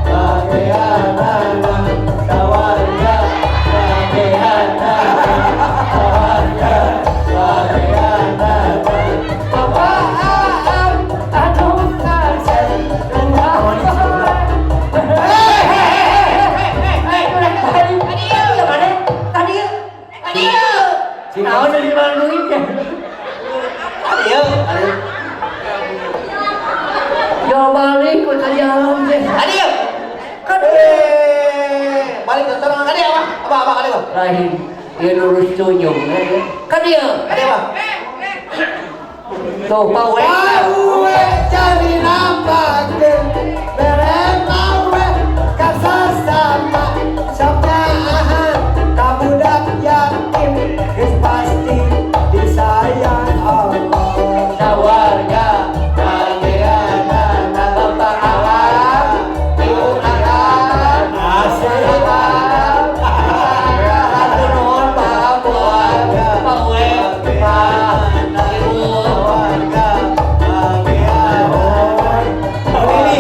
bageanana, sawarga bageanana. Apaan aduh kasih Tahu dari mana duitnya? Ayo. Jauh balik ke tadi alam deh. Ayo. Balik ke sana kali apa? Apa kali apa? Rahim, dia lurus tunjuk. Kan dia? Kali apa? Tuh, Pak Wek. Pauwe Jamina Pakeun Beremawe kasasama Sepnyahan kabudak yatim Geus pasti disayang Allah Sawarga bageanana, bapak awak, ibu akan asyik. Aku nuhun Pak Buat, Pak Wek, Pak Ibu. Warga bahagia. Ini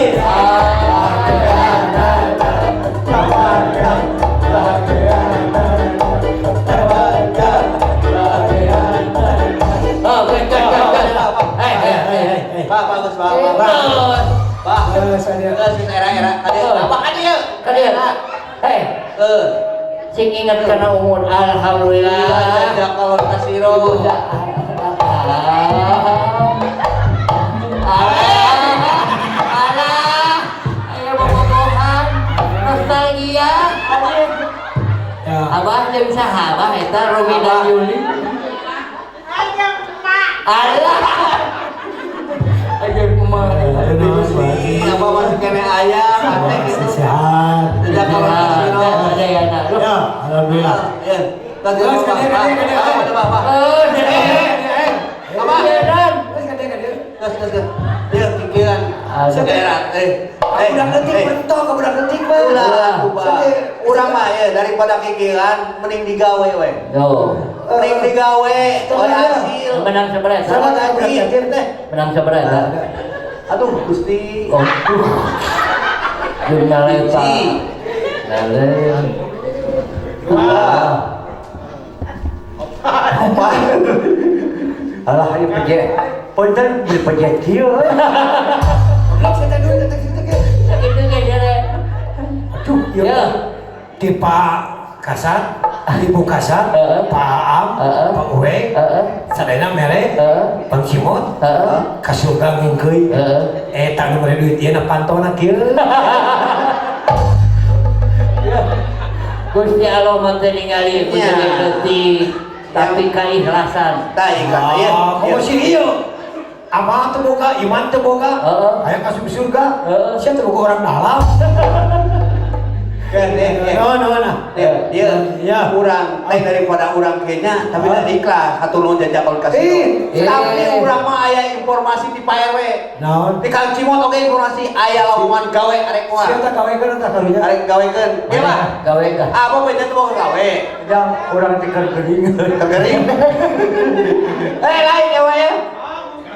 Sing ingat kana umur alhamdulillah. Jajak kalau kasiro. Ayo bobogohan nostalgia. Ya. Abah jeung saha eta Romi dan Yuli. Ayo, Pak. Alah. Ayo kumaha. Apa masih kena ayah, hati gitu. Sehat. Jajak kalau kasiro. Ada ya nak. Ya, alhamdulillah. Ya, tadi apa? Apa? Apa? Dia pikiran segerat. Budak ketik bentok ke budak ketik mah. Urang mah ya daripada pikiran mending digawe we. Yo. Mending digawe oleh hasil. Menang seberat. Sama tadi teh. Menang seberat. Aduh Gusti. Oh. Jumlah lepa. Lale. Apa? Alah ini pejet. Punten beli pejet kieu. Blok saya dulu detik. Itu kayaknya. Aduh, Ya. Di Pak Kasat, Ibu Kasat, Pak Am, Pak Uwe, sadayana mere, Bang Simot, kasurga ngengkeuy. Eta nu mere duit ieu na pantona kieu. Gusti Allah mah teu ningali punya detik, tapi kaikhlasan. Tah ikan ya. Komo si ieu. Amal teu boga, iman teu boga. Aya kasih surga. Sia teu boga orang dalam. Kan Nah. dia kurang teh daripada urang kenya tapi da ikhlas atuh nu jajak kalau kasih. Tapi urang mah aya informasi di PRW. Naon? Di Kang Cimot oge informasi aya lowongan gawe arek Sia moal. teh kawekeun tah karunya. Arek gawekeun. Ieu mah. Gawe ka. Apa beda tuh mau gawe? Yang orang tikar gering. Kegering. Lain ya we ya.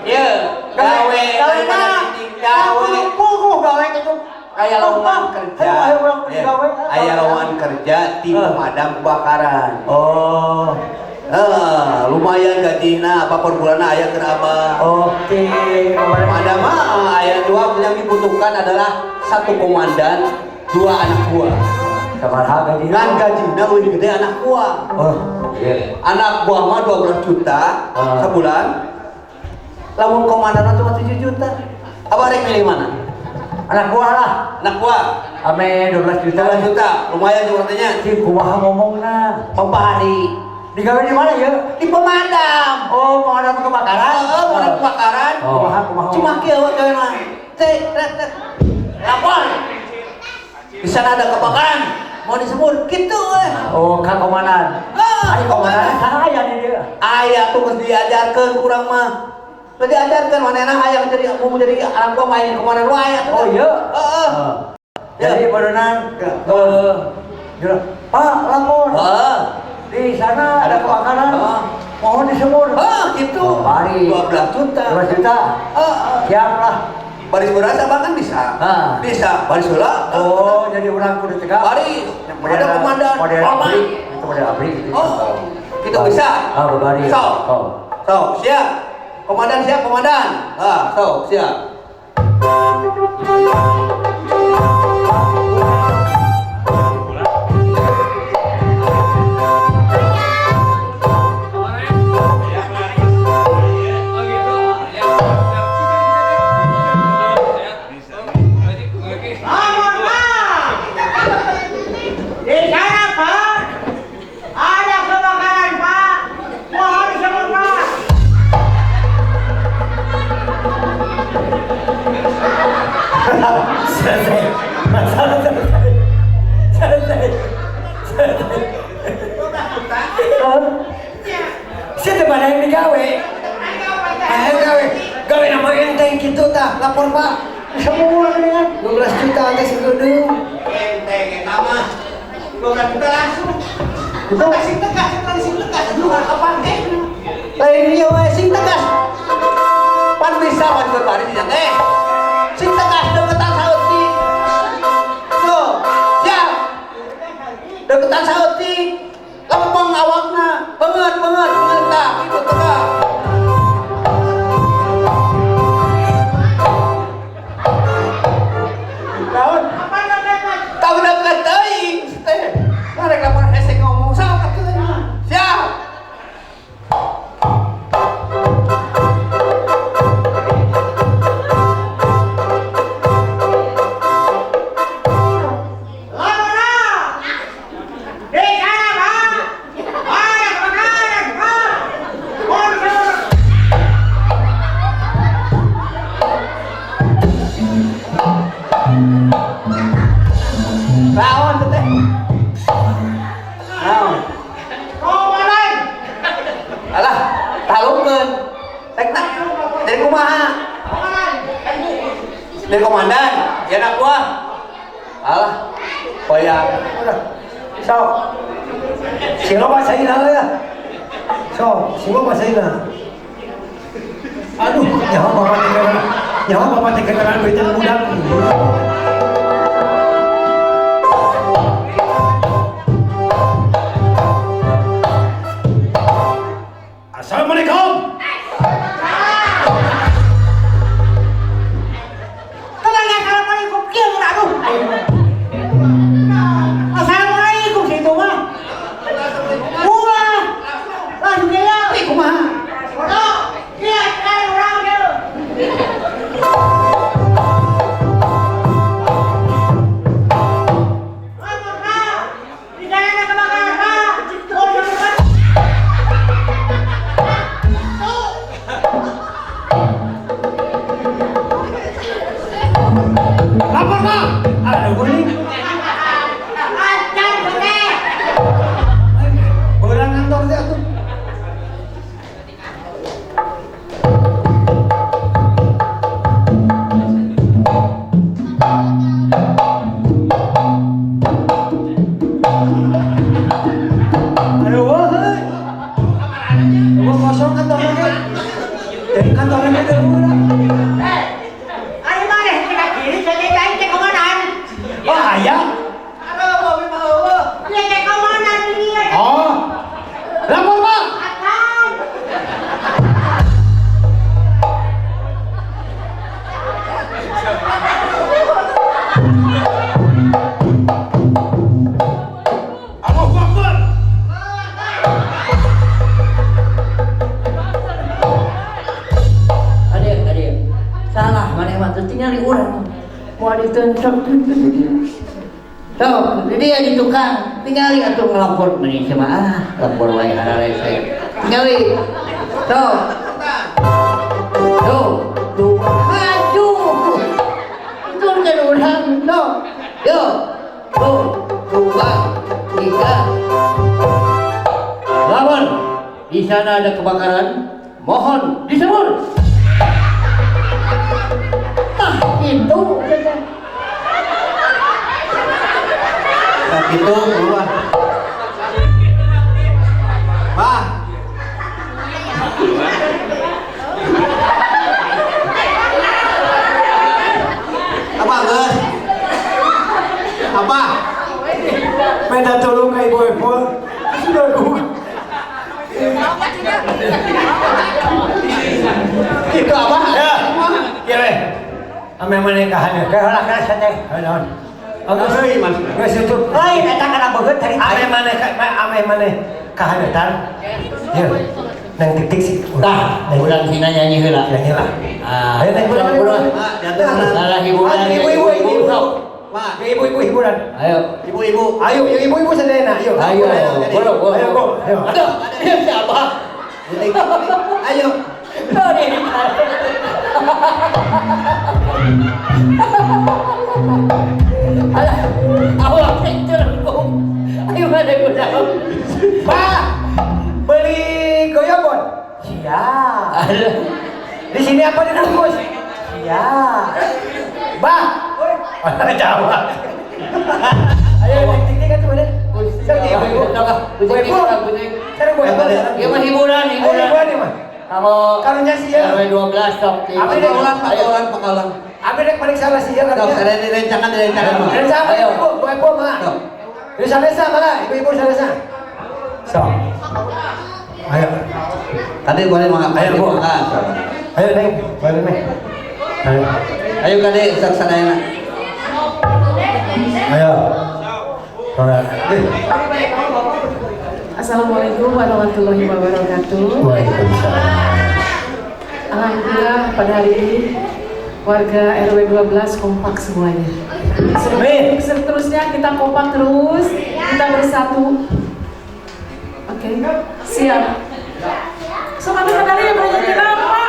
Ieu gawe gawe. Kuku gawe itu. Aya lowongan kerja. Ayo urang pergi gawe. Aya lowongan kerja di pemadam kebakaran. Oh, Lumayan gajina apa per bulan aya keur Abah. oke. Pemadam mah aya dua yang dibutuhkan adalah satu komandan, dua anak buah. Sabaraha gaji? Ngan gajina leuwih gede anak buah. Oh, iya. Anak buah mah 12 juta sebulan. Lamun komandan cuma 7 juta. Abah rek milih mana? Anak buah lah. Anak buah Ame 12 juta. 12 juta, lumayan juga katanya. Si kumaha ngomongna. Pembahari Digawe di mana ya? di pemadam. Oh, pemadam kebakaran. Pemadam kebakaran. Kumaha kumaha. Cuma kieu gawe mah. Teh, lapor. Di sana ada kebakaran. Mau disebut gitu we. Oh, Kang Komandan. Ari komandan saya di dia. Aya tuh geus diajarkeun kurang mah. Geus diajarkeun manehna aya jadi mau menjadi anak gua main komandan wae atuh. Oh iya. Heeh. Jadi berenang Pak lapor. Di sana ada kebakaran. Mohon disebut. Gitu. Mari. 12 juta. 12 juta. Siap lah. Baris berasa bahkan bisa. Bisa. Baris heula. Oh, jadi orang kudu cegah. Baris. Ada komandan. Model Lama. abri. Itu model abri gitu. Oh. Gitu bisa. Bari. Sok. Oh. Sok, siap. Komandan siap, komandan. Sok, siap. Bangun, Pak. Di sana, Pak. Ada kebakaran, Pak. Mohon disebut, Pak. Selesai. Masalah selesai. Saya teh pada yang digawe. Ayo gawe. Gawe nama enteng gitu tah. Lapor Pak. Semua dengan 12 juta teh segedung. Enteng eta mah. 12 juta langsung. Itu sing tegas, sing tegas. Aduh, apa teh? Lain ieu we sing tegas. Pan bisa pan berbari di teh. Sing tegas deketan sautik. Tuh, siap. Deketan sautik. Lempeng awakna. Banget tah. Itu tegak. Apa namanya? Tahu dekat teuing teh. Dari komandan, ya anak buah. Alah, koyak. Udah. So. Sino ba sa ina ya? So, sino ba sa ina? Aduh, nyawa bapak tinggal betul budak. Assalamualaikum. Tenang ya, assalamualaikum. Kieu mun aduh. Assalamualaikum situ mah. Ulah. Langsung ya. Ih, kumaha? Bodoh. Lihat ada orang dia. Di sana kebakaran. Oh, jangan. Lapor Pak. Ada guling. Acan gede. Orang kantor dia tuh. Aduh, wah. Gua kosong kantor lagi. Dari kantor lagi dulu. Ayo mana kita kiri jadi baik ke komandan. Oh, ayah. Aduh, Bobi mau. Lihat ke komandan ini. Oh. Lapor Pak. Acan. Allahu Akbar. Adik, salah mana mah tuh tinggal di urang. Mau ditentok. So, jadi ya di tukang, tinggali atuh ngelapor meni cuma lapor wae harare saya. Tinggali. Tuh. Tuh. Aduh. Itu kan urang. Tuh. Yo. Tuh. 2, 3. Lawan. Di sana ada kebakaran. Mohon disebut. Itu Nah, itu keluar. Bah. Apa, Gus? Apa? Minta tolong ke ibu-ibu. Sudah gua. Itu apa? Ya. Ya, weh. Ame manikahannya. Kayak orang kerasa teh. Hanon. Aku sih mas. Nggak situ. Lain eta kana beut hari. Ame manikahannya tar. Ya. Nang titik sih. tah bulan Cina nyanyi heula. Nyanyi lah. Ah, Ayo nang bulan. Mak, jatuh mana? salah hiburan. Ibu-ibu. Mak, Ibu-ibu hiburan. Ayo. ibu-ibu. Ayo, ibu-ibu sadayana. Ayo. Ayo. Bolok. Ayo, go. Ayo. Aduh, ini siapa? Ayo. Alah, awak terenggung. Ayo mana guna? Pak, beli goyobon. Siap. Alah, Di sini apa dibungkus? Siap. Bah. Jawa. Ayo, tik-tik kan tuh, ibu-ibu, ibu. Cari ibu. ya mah hiburan. Hiburan nih, Mas. Kamu Karunya sih ya. RW 12 sok. Abi dek Pakalan. Abi dek paling salah sih ya kan. Dok, ada direncanakan. Dan sama Ayo. ibu, mah. Di sana mana? Ibu-ibu sana. So. Ayo. Tadi boleh makan. Ayo, Bu. Ayo, Neng. Boleh, Neng. Ayo. Ayo Kade, sadayana. Ayo. Alright. Assalamualaikum warahmatullahi wabarakatuh. Waalaikumsalam. Alhamdulillah pada hari ini warga RW 12 kompak semuanya. Amin. Seterusnya kita kompak terus, kita bersatu. Oke, siap. Semangat sekali ya belajar kita apa?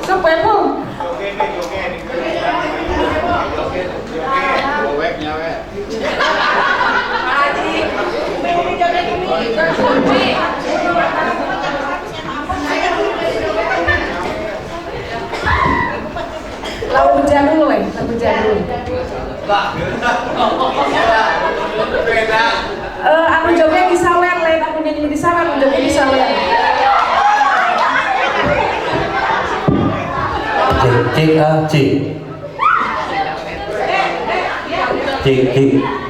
Sampai pun. jadul. Beda. Aku joget di sawer, lain aku nyanyi di sawer, aku joget di sawer. Cik, cik, cik. Cik, cik.